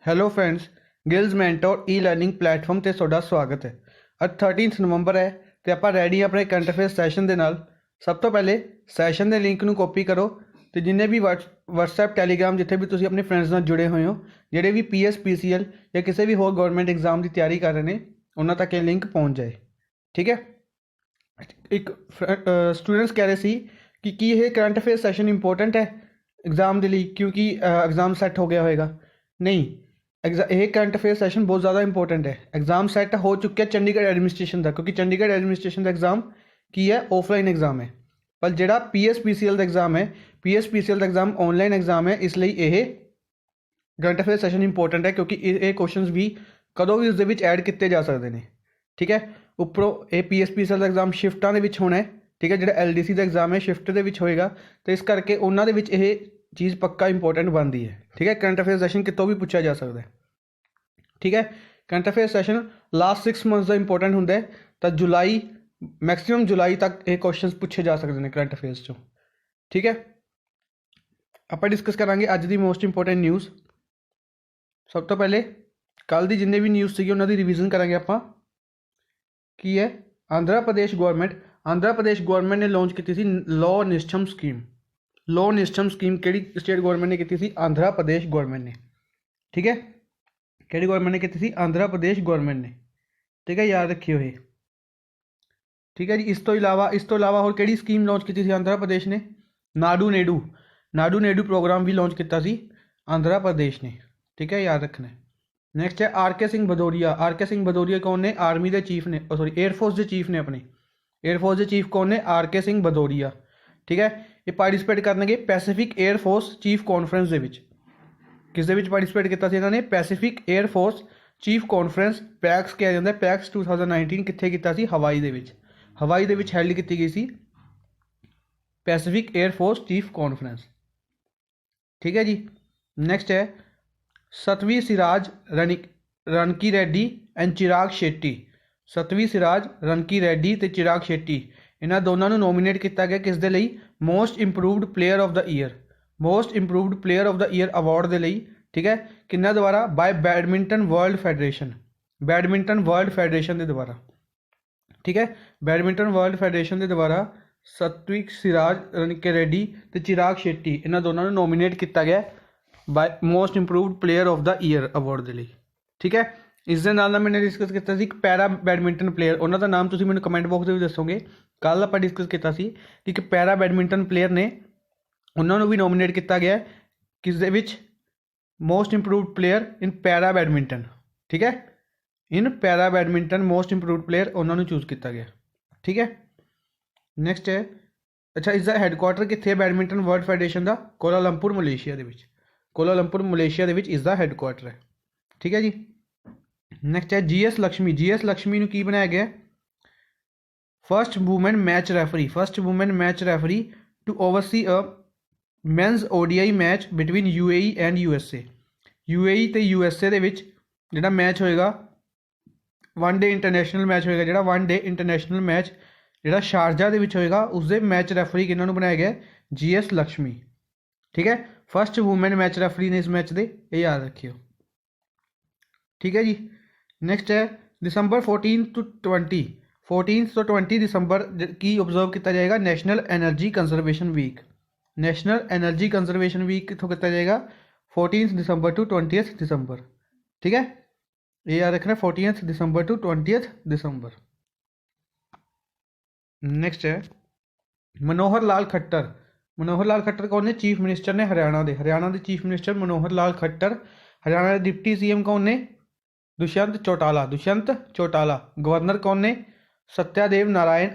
Hello friends, ਗਿਲਜ਼ mentor ਈ learning platform ਤੇ ਤੁਹਾਡਾ ਸਵਾਗਤ ਹੈ। ਅੱਜ 13 ਨਵੰਬਰ ਹੈ ਤੇ ਆਪਾਂ ਰੈਡੀ ਆਪਣੇ ਕਰੰਟ ਅਫੇਅਰਸ ਸੈਸ਼ਨ ਦੇ ਨਾਲ। ਸਭ ਤੋਂ ਪਹਿਲੇ ਸੈਸ਼ਨ ਦੇ ਲਿੰਕ ਨੂੰ ਕਾਪੀ ਕਰੋ ਤੇ ਜਿੰਨੇ ਵੀ WhatsApp ਟੈਲੀਗ੍ਰਾਮ ਜਿੱਥੇ ਵੀ ਤੁਸੀਂ ਆਪਣੇ ਫਰੈਂਡਸ ਨਾਲ ਜੁੜੇ ਹੋਏ ਹੋ, ਜਿਹੜੇ ਵੀ PSPCL ਜਾਂ ਕਿਸੇ ਵੀ ਹੋਰ ਗਵਰਨਮੈਂਟ ਐਗਜ਼ਾਮ ਦੀ ਤਿਆਰੀ ਕਰ ਰਹੇ ਨੇ, ਉਹਨਾਂ ਤੱਕ ਇਹ ਲਿੰਕ ਪਹੁੰਚ ਜਾਏ। ਠੀਕ ਹੈ। ਇੱਕ ਸਟੂਡੈਂਟਸ ਕਹਿ ਰਹੇ ਸੀ ਕਿ ਕੀ ਇਹ ਕਰੰਟ ਅਫੇਅਰ ਸੈਸ਼ਨ ਇੰਪੋਰਟੈਂਟ ਹੈ ਐਗਜ਼ਾਮ ਦੇ ਲਈ, ਕਿਉਂਕਿ ਐਗਜ਼ਾਮ ਸੈੱਟ ਹੋ ਗਿਆ ਹੋਏਗਾ। ਨਹੀਂ, ਇਹ ਕਰੰਟ ਅਫੇਅਰ ਸੈਸ਼ਨ ਬਹੁਤ ਜ਼ਿਆਦਾ ਇੰਪੋਰਟੈਂਟ ਹੈ। ਐਗਜ਼ਾਮ ਸੈੱਟ ਹੋ ਚੁੱਕਿਆ ਚੰਡੀਗੜ੍ਹ ਐਡਮਿਨਿਸਟ੍ਰੇਸ਼ਨ ਦਾ, ਕਿਉਂਕਿ ਚੰਡੀਗੜ੍ਹ ਐਡਮਿਨਿਸਟ੍ਰੇਸ਼ਨ ਦਾ ਐਗਜ਼ਾਮ ਕੀ ਹੈ, ਆਫਲਾਈਨ ਐਗਜ਼ਾਮ ਹੈ। ਪਰ ਜਿਹੜਾ PSPCL ਦਾ ਐਗਜ਼ਾਮ ਹੈ, PSPCL ਦਾ ਐਗਜ਼ਾਮ ਆਨਲਾਈਨ ਐਗਜ਼ਾਮ ਹੈ। ਇਸ ਲਈ ਇਹ ਕਰੰਟ ਅਫੇਅਰ ਸੈਸ਼ਨ ਇੰਪੋਰਟੈਂਟ ਹੈ, ਕਿਉਂਕਿ ਇਹ ਕੁਐਸਚਨਸ ਵੀ ਕਦੋਂ ਵੀ ਉਸਦੇ ਵਿੱਚ ਐਡ ਕੀਤੇ ਜਾ ਸਕਦੇ ਨੇ। ਠੀਕ ਹੈ। ਉੱਪਰੋਂ ਇਹ PSPCL ਦਾ ਐਗਜ਼ਾਮ ਸ਼ਿਫਟਾਂ ਦੇ ਵਿੱਚ ਹੋਣਾ ਹੈ। ਠੀਕ ਹੈ। ਜਿਹੜਾ LDC ਦਾ ਐਗਜ਼ਾਮ ਹੈ ਸ਼ਿਫਟ ਦੇ ਵਿੱਚ ਹੋਏਗਾ, ਅਤੇ ਇਸ ਕਰਕੇ ਉਹਨਾਂ ਦੇ ਵਿੱਚ ਇਹ ਚੀਜ਼ ਪੱਕਾ ਇੰਪੋਰਟੈਂਟ ਬਣਦੀ ਹੈ। ਠੀਕ ਹੈ। ਕਰੰਟ ਅਫੇਅਰ ਸੈਸ਼ਨ ਕਿਤੋਂ ਵੀ ਪੁੱਛਿਆ ਜਾ ਸਕਦਾ ਹੈ। ਠੀਕ ਹੈ। Current affair session last 6 months ਦਾ ਇੰਪੋਰਟੈਂਟ ਹੁੰਦਾ ਹੈ, ਤਾਂ ਜੁਲਾਈ ਮੈਕਸੀਮਮ ਜੁਲਾਈ ਤੱਕ ਇਹ ਕੁਐਸਚਨਸ ਪੁੱਛੇ ਜਾ ਸਕਦੇ ਨੇ ਕਰੰਟ ਅਫੇਅਰਸ 'ਚੋਂ। ਠੀਕ ਹੈ। ਆਪਾਂ ਡਿਸਕਸ ਕਰਾਂਗੇ ਅੱਜ ਦੀ ਮੋਸਟ ਇੰਪੋਰਟੈਂਟ ਨਿਊਜ਼। ਸਭ ਤੋਂ ਪਹਿਲੇ ਕੱਲ੍ਹ ਦੀ ਜਿੰਨੇ ਵੀ ਨਿਊਜ਼ ਸੀਗੀ ਉਹਨਾਂ ਦੀ ਰਿਵੀਜ਼ਨ ਕਰਾਂਗੇ ਆਪਾਂ। ਕੀ ਹੈ, ਆਂਧਰਾ ਪ੍ਰਦੇਸ਼ ਗੌਰਮੈਂਟ ਨੇ ਲਾਂਚ ਕੀਤੀ ਸੀ ਲੋ ਨਿਸ਼ਚਮ ਸਕੀਮ। ਲੋ ਨਿਸ਼ਚਮ ਸਕੀਮ ਕਿਹੜੀ ਸਟੇਟ ਗੌਰਮੈਂਟ ਨੇ ਕੀਤੀ ਸੀ? ਆਂਧਰਾ ਪ੍ਰਦੇਸ਼ ਗੌਰਮੈਂਟ ਨੇ। ਠੀਕ ਹੈ। ਕਿਹੜੀ ਗੌਰਮੈਂਟ ਨੇ ਕੀਤੀ ਸੀ? ਆਂਧਰਾ ਪ੍ਰਦੇਸ਼ ਗੌਰਮੈਂਟ ਨੇ। ਠੀਕ ਹੈ, ਯਾਦ ਰੱਖਿਓ ਇਹ। ਠੀਕ ਹੈ ਜੀ। ਇਸ ਤੋਂ ਇਲਾਵਾ ਹੋਰ ਕਿਹੜੀ ਸਕੀਮ ਲਾਂਚ ਕੀਤੀ ਸੀ ਆਂਧਰਾ ਪ੍ਰਦੇਸ਼ ਨੇ? ਨਾਡੂ ਨੇਡੂ ਪ੍ਰੋਗਰਾਮ ਵੀ ਲਾਂਚ ਕੀਤਾ ਸੀ ਆਂਧਰਾ ਪ੍ਰਦੇਸ਼ ਨੇ। ਠੀਕ ਹੈ, ਯਾਦ ਰੱਖਣਾ। ਨੈਕਸਟ ਹੈ RK ਸਿੰਘ ਭਦੌਰੀਆ ਕੌਣ ਨੇ? ਆਰਮੀ ਦੇ ਚੀਫ ਨੇ, ਸੌਰੀ 에ਅਰਫੋਰਸ ਦੇ ਚੀਫ ਨੇ। ਆਪਣੀ 에ਅਰਫੋਰਸ ਦੇ ਚੀਫ ਕੌਣ ਨੇ? RK ਸਿੰਘ ਭਦੌਰੀਆ। ਠੀਕ ਹੈ। ਇਹ ਪਾਰਟੀਸਪੇਟ ਕਰਨਗੇ ਪੈਸੀਫਿਕ 에ਅਰਫੋਰਸ ਚੀਫ ਕਾਨਫਰੰਸ ਦੇ ਵਿੱਚ। ਕਿਸ ਦੇ ਵਿੱਚ ਪਾਰਟੀਸਪੇਟ ਕੀਤਾ ਸੀ ਇਹਨਾਂ ਨੇ? Pacific air force chief conference, packs ਕਿਹਾ ਜਾਂਦਾ। ਪੈਕਸ 2019 ਕਿੱਥੇ ਕੀਤਾ ਸੀ? ਹਵਾਈ ਦੇ ਵਿੱਚ ਹੈਲਡ ਕੀਤੀ ਗਈ ਸੀ ਪੈਸੀਫਿਕ 에ਅਰਫੋਰਸ ਚੀਫ ਕਾਨਫਰੰਸ। ਠੀਕ ਹੈ ਜੀ। ਨੈਕਸਟ ਹੈ Satwik Sairaj Rankireddy and Chirag Shetty. Satwik Sairaj Rankireddy ਅਤੇ ਚਿਰਾਗ ਸ਼ੈੱਟੀ, ਇਹਨਾਂ ਦੋਨਾਂ ਨੂੰ ਨੋਮੀਨੇਟ ਕੀਤਾ ਗਿਆ ਕਿਸ ਦੇ ਲਈ? Most improved player of the year award ਦੇ ਲਈ। ਠੀਕ ਹੈ। ਕਿੰਨਾ ਦੁਆਰਾ? ਬਾਏ ਬੈਡਮਿੰਟਨ ਵਰਲਡ ਫੈਡਰੇਸ਼ਨ ਦੇ ਦੁਆਰਾ। ਠੀਕ ਹੈ। ਬੈਡਮਿੰਟਨ ਵਰਲਡ ਫੈਡਰੇਸ਼ਨ ਦੇ ਦੁਆਰਾ ਸਤਵਿਕ ਸਿਰਾਜ ਰਣਕੀ ਰੈਡੀ ਅਤੇ ਚਿਰਾਗ ਸ਼ੈੱਟੀ, ਇਹਨਾਂ ਦੋਨਾਂ ਨੂੰ ਨੋਮੀਨੇਟ ਕੀਤਾ ਗਿਆ by most improved player of the year award ਦੇ ਲਈ। ਠੀਕ ਹੈ। ਇਸ ਦੇ ਨਾਲ ਮੈंने ਡਿਸਕਸ ਕੀਤਾ ਸੀ ਇੱਕ ਪੈਰਾ ਬੈਡਮਿੰਟਨ ਪਲੇਅਰ, ਉਹਨਾਂ ਦਾ ਨਾਮ ਤੁਸੀਂ ਮੈਨੂੰ ਕਮੈਂਟ ਬਾਕਸ ਦੇ ਵਿੱਚ ਦੱਸੋਗੇ। ਕੱਲ੍ਹ ਆਪਾਂ ਡਿਸਕਸ ਕੀਤਾ ਸੀ ਕਿ ਇੱਕ ਪੈਰਾ ਬੈਡਮਿੰਟਨ ਪਲੇਅਰ ਨੇ, ਉਹਨਾਂ ਨੂੰ ਵੀ ਨੋਮੀਨੇਟ ਕੀਤਾ ਗਿਆ ਕਿਸ ਦੇ ਵਿੱਚ? ਮੋਸਟ ਇੰਪਰੂਵਡ ਪਲੇਅਰ ਇਨ ਪੈਰਾ ਬੈਡਮਿੰਟਨ। ਠੀਕ ਹੈ। ਇਨ ਪੈਰਾ ਬੈਡਮਿੰਟਨ ਮੋਸਟ ਇੰਪਰੂਵਡ ਪਲੇਅਰ ਉਹਨਾਂ ਨੂੰ ਚੂਜ਼ ਕੀਤਾ ਗਿਆ। ਠੀਕ ਹੈ। ਨੈਕਸਟ ਹੈ, ਅੱਛਾ, ਇਸ ਦਾ ਹੈੱਡਕੁਆਟਰ ਕਿੱਥੇ ਹੈ ਬੈਡਮਿੰਟਨ ਵਰਲਡ ਫੈਡਰੇਸ਼ਨ ਦਾ? ਕੋਲਾਲੰਪੁਰ ਮਲੇਸ਼ੀਆ ਦੇ ਵਿੱਚ ਇਸ ਦਾ ਹੈੱਡਕੁਆਟਰ ਹੈ। ਠੀਕ ਹੈ ਜੀ। ਨੈਕਸਟ ਹੈ GS ਲక్ష్ਮੀ ਨੂੰ ਕੀ ਬਣਾਇਆ ਗਿਆ? First woman match referee to oversee a men's ODI match between UAE and USA। UAE ਅਤੇ USA ਦੇ ਵਿੱਚ ਜਿਹੜਾ ਮੈਚ ਹੋਏਗਾ, ਵਨ ਡੇ ਇੰਟਰਨੈਸ਼ਨਲ ਮੈਚ ਜਿਹੜਾ ਸ਼ਾਰਜਾ ਦੇ ਵਿੱਚ ਹੋਏਗਾ, ਉਸਦੇ ਮੈਚ ਰੈਫਰੀ ਕਿਹਨਾਂ ਨੂੰ ਬਣਾਇਆ ਗਿਆ? GS ਲక్ష్ਮੀ। ਠੀਕ ਹੈ। ਫਸਟ ਵੂਮੈਨ ਮੈਚ ਰੈਫਰੀ ਨੇ ਇਸ ਮੈਚ ਦੇ, ਇਹ ਯਾਦ ਰੱਖਿਓ। ਠੀਕ ਹੈ ਜੀ। ਨੈਕਸਟ ਹੈ December 14 ਤੋਂ 20 ਦਸੰਬਰ ਕੀ ਓਬਜ਼ਰਵ ਕੀਤਾ ਜਾਏਗਾ? ਨੈਸ਼ਨਲ ਐਨਰਜੀ ਕੰਜ਼ਰਵੇਸ਼ਨ ਵੀਕ ਕਿੱਥੋਂ ਕੀਤਾ ਜਾਏਗਾ? 14 ਦਸੰਬਰ ਤੋਂ 20 ਦਸੰਬਰ। ਠੀਕ ਹੈ, ਇਹ ਯਾਦ ਰੱਖਣਾ, 14 ਦਸੰਬਰ ਤੋਂ 20 ਦਸੰਬਰ। ਨੈਕਸਟ ਹੈ ਮਨੋਹਰ ਲਾਲ ਖੱਟਰ ਕੌਣ ਨੇ? ਚੀਫ ਮਿਨਿਸਟਰ ਨੇ ਹਰਿਆਣਾ ਦੇ ਚੀਫ ਮਿਨਿਸਟਰ ਮਨੋਹਰ ਲਾਲ ਖੱਟਰ। ਹਰਿਆਣਾ ਦੇ ਡਿਪਟੀ CM ਕੌਣ ਨੇ? ਦੁਸ਼ਯੰਤ ਚੌਟਾਲਾ। ਗਵਰਨਰ ਕੌਣ ਨੇ? ਸਤਿਆਦੇਵ ਨਾਰਾਇਣ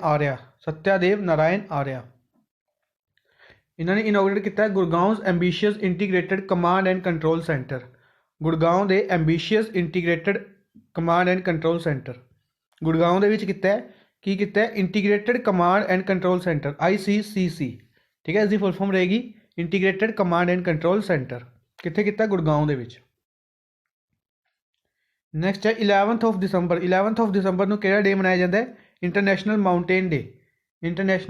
ਆਰਿਆ। ਇਹਨਾਂ ਨੇ ਇਨੋਗਰੇਟ ਕੀਤਾ Gurgaon ambitious integrated command and control centre. Gurgaon ਦੇ ambitious integrated command and control centre, Gurgaon ਦੇ ਵਿੱਚ ਕੀਤਾ ਕੀ ਕੀਤਾ? Integrated command and control centre, ICCC। ਠੀਕ ਹੈ, ਇਸ ਦੀ ਫੁੱਲ ਫਾਰਮ ਰਹੇਗੀ integrated command and control centre. ਕਿੱਥੇ ਕੀਤਾ? ਗੁੜਗਾਂਵ ਦੇ ਵਿੱਚ। ਨੈਕਸਟ ਹੈ 11th ਆਫ ਦਸੰਬਰ ਨੂੰ ਕਿਹੜਾ ਡੇ ਮਨਾਇਆ ਜਾਂਦਾ ਹੈ? ਇੰਟਰਨੈਸ਼ਨਲ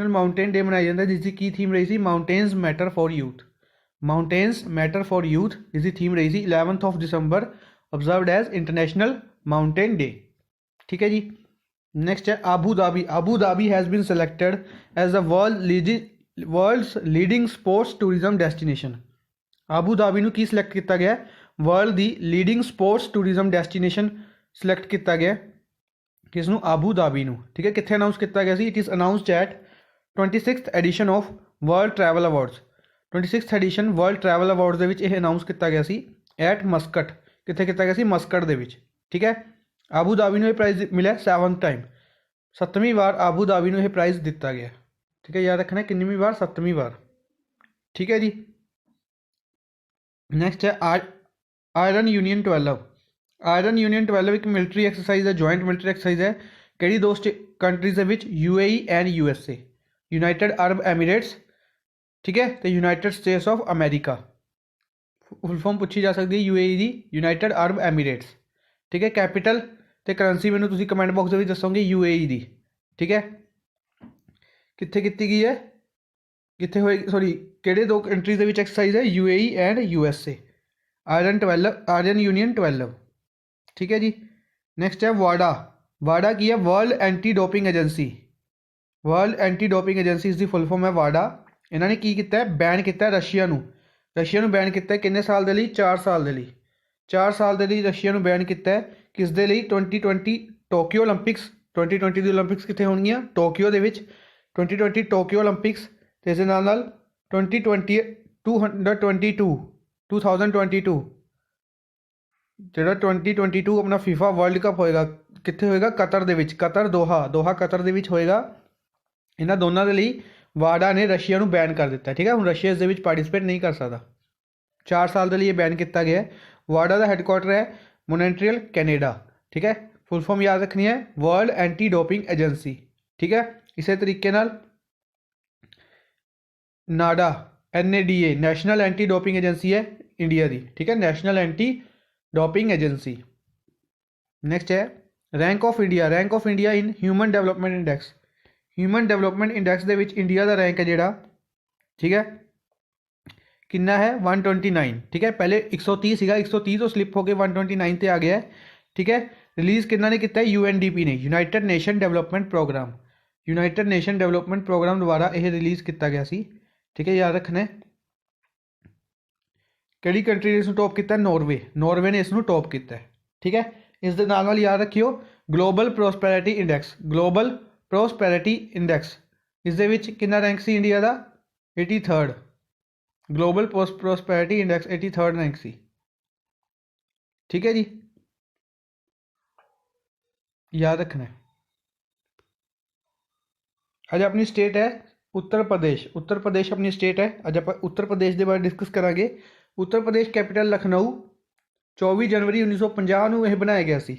ਮਾਊਂਟੇਨ ਡੇ ਮਨਾਇਆ ਜਾਂਦਾ, ਜਿਸ ਦੀ ਕੀ ਥੀਮ ਰਹੀ ਸੀ? Mountains matter for youth. Mountains matter for youth ਇਸ ਦੀ ਥੀਮ ਰਹੀ ਸੀ 11th of December observed as international mountain day. ठीक है जी। नेक्स्ट है Abu Dhabi. Abu Dhabi has been selected as the world's leading sports tourism destination. Abu Dhabi ਨੂੰ ਕੀ ਸਿਲੈਕਟ ਕੀਤਾ ਗਿਆ? ਵਰਲਡ ਦੀ leading sports tourism destination select ਕੀਤਾ ਗਿਆ। ਕਿਸ ਨੂੰ? ਆਬੂ धाबी ਨੂੰ। ਠੀਕ ਹੈ। ਕਿੱਥੇ ਅਨਾਊਂਸ ਕੀਤਾ ਗਿਆ ਸੀ? It is announced at 26th edition of world travel awards. 26th edition world travel awards ਦੇ ਵਿੱਚ ਇਹ ਅਨਾਊਂਸ ਕੀਤਾ ਗਿਆ ਸੀ ਐਟ ਮਸਕਟ। ਕਿੱਥੇ ਕੀਤਾ ਗਿਆ ਸੀ? ਮਸਕਟ ਦੇ ਵਿੱਚ। ਠੀਕ ਹੈ। ਆਬੂ धाबी ਨੂੰ ਇਹ ਪ੍ਰਾਈਜ਼ ਮਿਲਿਆ 7th ਟਾਈਮ। 7ਵੀਂ ਵਾਰ ਆਬੂ धाबी ਨੂੰ ਇਹ ਪ੍ਰਾਈਜ਼ ਦਿੱਤਾ ਗਿਆ। ਠੀਕ ਹੈ। ਯਾਦ ਰੱਖਣਾ ਕਿੰਨੀਵੀਂ ਵਾਰ? 7ਵੀਂ ਵਾਰ। ਠੀਕ ਹੈ ਜੀ। ਨੈਕਸਟ ਹੈ ਆਇਰਨ ਯੂਨੀਅਨ 12। ਆਇਰਨ ਯੂਨੀਅਨ 12 ਇੱਕ ਮਿਲਟਰੀ ਐਕਸਰਸਾਈਜ਼ ਹੈ, ਜੁਆਇੰਟ ਮਿਲਟਰੀ ਐਕਸਰਸਾਈਜ਼ ਹੈ। ਕਿਹੜੀ ਦੋ ਕੰਟਰੀਜ਼ ਦੇ ਵਿੱਚ? UAE and USA, United Arab Emirates. ਠੀਕ ਹੈ। ਤੇ United States of America. Full form ਪੁੱਛੀ ਜਾ ਸਕਦੀ ਹੈ UAE ਦੀ, ਯੂਨਾਈਟਿਡ ਅਰਬ ਐਮੀਰੇਟਸ। ਠੀਕ ਹੈ। ਕੈਪੀਟਲ ਤੇ ਕਰੰਸੀ ਮੈਨੂੰ ਤੁਸੀਂ ਕਮੈਂਟ ਬਾਕਸ ਦੇ ਵਿੱਚ ਦੱਸੋਗੇ UAE ਦੀ। ਠੀਕ ਹੈ। ਕਿੱਥੇ ਕੀਤੀ ਗਈ ਹੈ? ਕਿੱਥੇ ਹੋਏਗੀ? ਸੌਰੀ, ਕਿਹੜੇ ਦੋ ਕੰਟਰੀਜ਼ ਦੇ ਵਿੱਚ ਐਕਸਰਸਾਈਜ਼ ਹੈ? UAE and USA। Iron union 12। ਠੀਕ ਹੈ ਜੀ। ਨੈਕਸਟ ਹੈ ਵਾਡਾ। ਵਾਡਾ ਕੀ ਹੈ? World anti doping agency. World anti doping agency ਇਸ ਦੀ ਫੁੱਲ ਫਾਰਮ ਹੈ ਵਾਡਾ। ਇਹਨਾਂ ਨੇ ਕੀ ਕੀਤਾ? ਬੈਨ ਕੀਤਾ ਰਸ਼ੀਆ ਨੂੰ। ਰਸ਼ੀਆ ਨੂੰ ਬੈਨ ਕੀਤਾ ਕਿੰਨੇ ਸਾਲ ਦੇ ਲਈ? 4 ਸਾਲ ਦੇ ਲਈ। 4 ਸਾਲ ਦੇ ਲਈ ਰਸ਼ੀਆ ਨੂੰ ਬੈਨ ਕੀਤਾ। ਕਿਸ ਦੇ ਲਈ? 2020 ਟੋਕੀਓ ਓਲੰਪਿਕਸ। 2020 ਦੀ ਓਲੰਪਿਕਸ ਕਿੱਥੇ ਹੋਣਗੀਆਂ? ਟੋਕੀਓ ਦੇ ਵਿੱਚ। 2020 ਟੋਕੀਓ ਓਲੰਪਿਕਸ ਤੇ ਇਸ ਦੇ ਨਾਲ 2022 ਜਿਹੜਾ 2022 ਆਪਣਾ FIFA ਵਰਲਡ ਕੱਪ ਹੋਏਗਾ ਕਿੱਥੇ ਹੋਏਗਾ? ਕਤਰ ਦੇ ਵਿੱਚ। ਕਤਰ ਦੋਹਾ ਕਤਰ ਦੇ ਵਿੱਚ ਹੋਏਗਾ। ਇਹਨਾਂ ਦੋਨਾਂ ਦੇ ਲਈ ਵਾਡਾ ਨੇ ਰਸ਼ੀਆ ਨੂੰ ਬੈਨ ਕਰ ਦਿੱਤਾ। ਠੀਕ ਹੈ। ਹੁਣ ਰਸ਼ੀਆ ਇਸ ਦੇ ਵਿੱਚ ਪਾਰਟਿਸਿਪੇਟ ਨਹੀਂ ਕਰ ਸਕਦਾ। 4 ਸਾਲ ਦੇ ਲਈ ਇਹ ਬੈਨ ਕੀਤਾ ਗਿਆ। ਵਾਡਾ ਦਾ ਹੈੱਡਕੁਆਟਰ ਹੈ ਮੋਨਟਰੀਅਲ, ਕੈਨੇਡਾ। ਠੀਕ ਹੈ। ਫੁੱਲ ਫਾਰਮ ਯਾਦ ਰੱਖਣੀ ਹੈ ਵਰਲਡ ਐਂਟੀ ਡੋਪਿੰਗ ਏਜੰਸੀ। ਠੀਕ ਹੈ। ਇਸੇ ਤਰੀਕੇ ਨਾਲ NADA NADA national anti doping agency ਹੈ ਇੰਡੀਆ ਦੀ। ਠੀਕ ਹੈ। National anti doping agency. Next ਹੈ rank of India. Rank of India in human development index. Human development index ਦੇ ਵਿੱਚ ਇੰਡੀਆ ਦਾ ਰੈਂਕ ਹੈ ਜਿਹੜਾ, ਠੀਕ ਹੈ, ਕਿੰਨਾ ਹੈ? 129। ਠੀਕ ਹੈ। ਪਹਿਲੇ 130 ਸੀਗਾ, 130 ਤੋਂ ਸਲਿੱਪ ਹੋ ਕੇ 129 ਤੇ ਆ ਗਿਆ। ਠੀਕ ਹੈ। ਰਿਲੀਜ਼ ਕਿੰਨਾ ਨੇ ਕੀਤਾ? UNDP ਨੇ, United Nation Development programme. United Nation Development programme ਦੁਆਰਾ ਇਹ ਰਿਲੀਜ਼ ਕੀਤਾ ਗਿਆ ਸੀ। ਠੀਕ ਹੈ। ਯਾਦ ਰੱਖਣਾ। ਕਿਹੜੀ ਕੰਟਰੀ ਨੇ ਇਸ ਨੂੰ ਟੌਪ ਕੀਤਾ? ਨੋਰਵੇ। ਨੋਰਵੇ ਨੇ ਇਸ ਨੂੰ ਟੌਪ ਕੀਤਾ। ਠੀਕ ਹੈ। ਇਸ ਦੇ ਨਾਲ ਯਾਦ ਰੱਖਿਓ global prosperity index. Global prosperity index ਇਸ ਦੇ ਵਿੱਚ ਕਿੰਨਾ ਰੈਂਕ ਸੀ ਇੰਡੀਆ ਦਾ? 83rd। Global prosperity index 83rd rank ਸੀ। ਠੀਕ ਹੈ ਜੀ। ਯਾਦ ਰੱਖਣਾ। ਅੱਜ ਆਪਣੀ ਸਟੇਟ ਹੈ ਉੱਤਰ ਪ੍ਰਦੇਸ਼। ਉੱਤਰ ਪ੍ਰਦੇਸ਼ ਆਪਣੀ ਸਟੇਟ ਹੈ। ਅੱਜ ਆਪਾਂ ਉੱਤਰ ਪ੍ਰਦੇਸ਼ ਦੇ ਬਾਰੇ ਡਿਸਕਸ ਕਰਾਂਗੇ। ਉੱਤਰ ਪ੍ਰਦੇਸ਼ ਕੈਪੀਟਲ ਲਖਨਊ। 24 ਜਨਵਰੀ 1950 ਨੂੰ ਇਹ ਬਣਾਇਆ ਗਿਆ ਸੀ।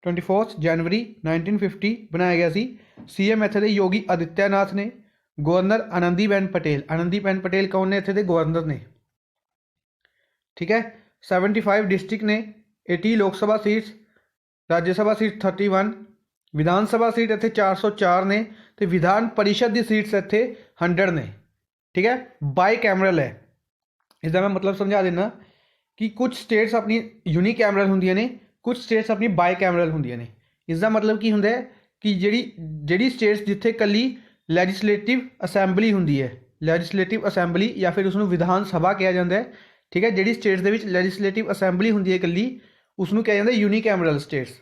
24 ਜਨਵਰੀ 1950 ਬਣਾਇਆ ਗਿਆ ਸੀ। CM ਇੱਥੇ ਦੇ ਯੋਗੀ ਆਦਿੱਤਿਆਨਾਥ ਨੇ। ਗਵਰਨਰ ਆਨੰਦੀਬੇਨ ਪਟੇਲ। ਆਨੰਦੀਬੇਨ ਪਟੇਲ ਕੌਣ ਨੇ? ਇੱਥੇ ਦੇ ਗਵਰਨਰ ਨੇ। ਠੀਕ ਹੈ। 75 ਡਿਸਟ੍ਰਿਕਟ ਨੇ, 80 ਲੋਕ ਸਭਾ ਸੀਟਸ, ਰਾਜ ਸਭਾ ਸੀਟ 31, ਵਿਧਾਨ ਸਭਾ ਸੀਟ ਇੱਥੇ 404 ਨੇ ਤੇ ਵਿਧਾਨ ਪਰਿਸ਼ਦ ਦੀ ਸੀਟਸ ਇੱਥੇ 100 ਨੇ। ਠੀਕ ਹੈ। ਬਾਈ ਕੈਮਰਲ ਹੈ। ਇਸ ਦਾ ਮੈਂ ਮਤਲਬ ਸਮਝਾ ਦਿੰਦਾ ਕਿ ਕੁਝ ਸਟੇਟਸ ਆਪਣੀ ਯੂਨੀ ਕੈਮਰਲ ਹੁੰਦੀਆਂ ਨੇ, ਕੁਝ ਸਟੇਟਸ ਆਪਣੀ ਬਾਈ ਕੈਮਰਲ ਹੁੰਦੀਆਂ ਨੇ। ਇਸ ਦਾ ਮਤਲਬ ਕੀ ਹੁੰਦਾ ਹੈ ਕਿ ਜਿਹੜੀ ਸਟੇਟਸ ਜਿੱਥੇ ਇਕੱਲੀ ਲੈਜਿਸਲੇਟਿਵ ਅਸੈਂਬਲੀ ਹੁੰਦੀ ਹੈ, ਲੈਜਿਸਲੇਟਿਵ ਅਸੈਂਬਲੀ ਜਾਂ ਫਿਰ ਉਸਨੂੰ ਵਿਧਾਨ ਸਭਾ ਕਿਹਾ ਜਾਂਦਾ ਹੈ। ਠੀਕ ਹੈ। ਜਿਹੜੀ ਸਟੇਟਸ ਦੇ ਵਿੱਚ ਲੈਜਿਸਲੇਟਿਵ ਅਸੈਂਬਲੀ ਹੁੰਦੀ ਹੈ ਇਕੱਲੀ, ਉਸਨੂੰ ਕਿਹਾ ਜਾਂਦਾ ਯੂਨੀ ਕੈਮਰਲ ਸਟੇਟਸ।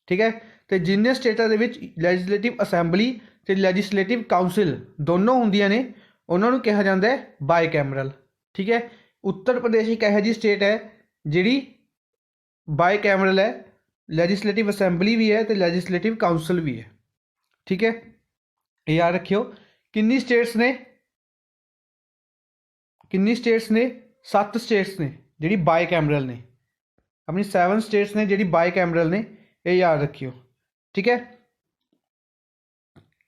ਠੀਕ ਹੈ। ਤੇ ਜਿੰਨੇ ਸਟੇਟਾਂ ਦੇ ਵਿੱਚ ਲੈਜਿਸਲੇਟਿਵ ਅਸੈਂਬਲੀ ਤੇ ਲੈਜਿਸਲੇਟਿਵ ਕਾਉਂਸਿਲ ਦੋਨੋਂ ਹੁੰਦੀਆਂ ਨੇ, ਉਹਨਾਂ ਨੂੰ ਕਿਹਾ ਜਾਂਦਾ ਹੈ ਬਾਈ ਕੈਮਰਲ। ਠੀਕ ਹੈ। ਉੱਤਰ ਪ੍ਰਦੇਸ਼ ਇੱਕ ਇਹੋ ਜਿਹੀ ਸਟੇਟ ਹੈ ਜਿਹੜੀ ਬਾਈ ਕੈਮਰਲ ਹੈ, ਲੈਜਿਸਲੇਟਿਵ ਅਸੈਂਬਲੀ ਵੀ ਹੈ ਤੇ ਲੈਜਿਸਲੇਟਿਵ ਕਾਉਂਸਿਲ ਵੀ ਹੈ। ਠੀਕ ਹੈ। ਇਹ ਯਾਦ ਰੱਖਿਓ। ਕਿੰਨੀ ਸਟੇਟਸ ਨੇ? 7 ਸਟੇਟਸ ਨੇ ਜਿਹੜੀ ਬਾਈ ਕੈਮਰਲ ਨੇ। ਆਪਣੀ 7 ਸਟੇਟਸ ਨੇ ਜਿਹੜੀ ਬਾਈ ਕੈਮਰਲ ਨੇ। ਇਹ ਯਾਦ ਰੱਖਿਓ। ਠੀਕ ਹੈ।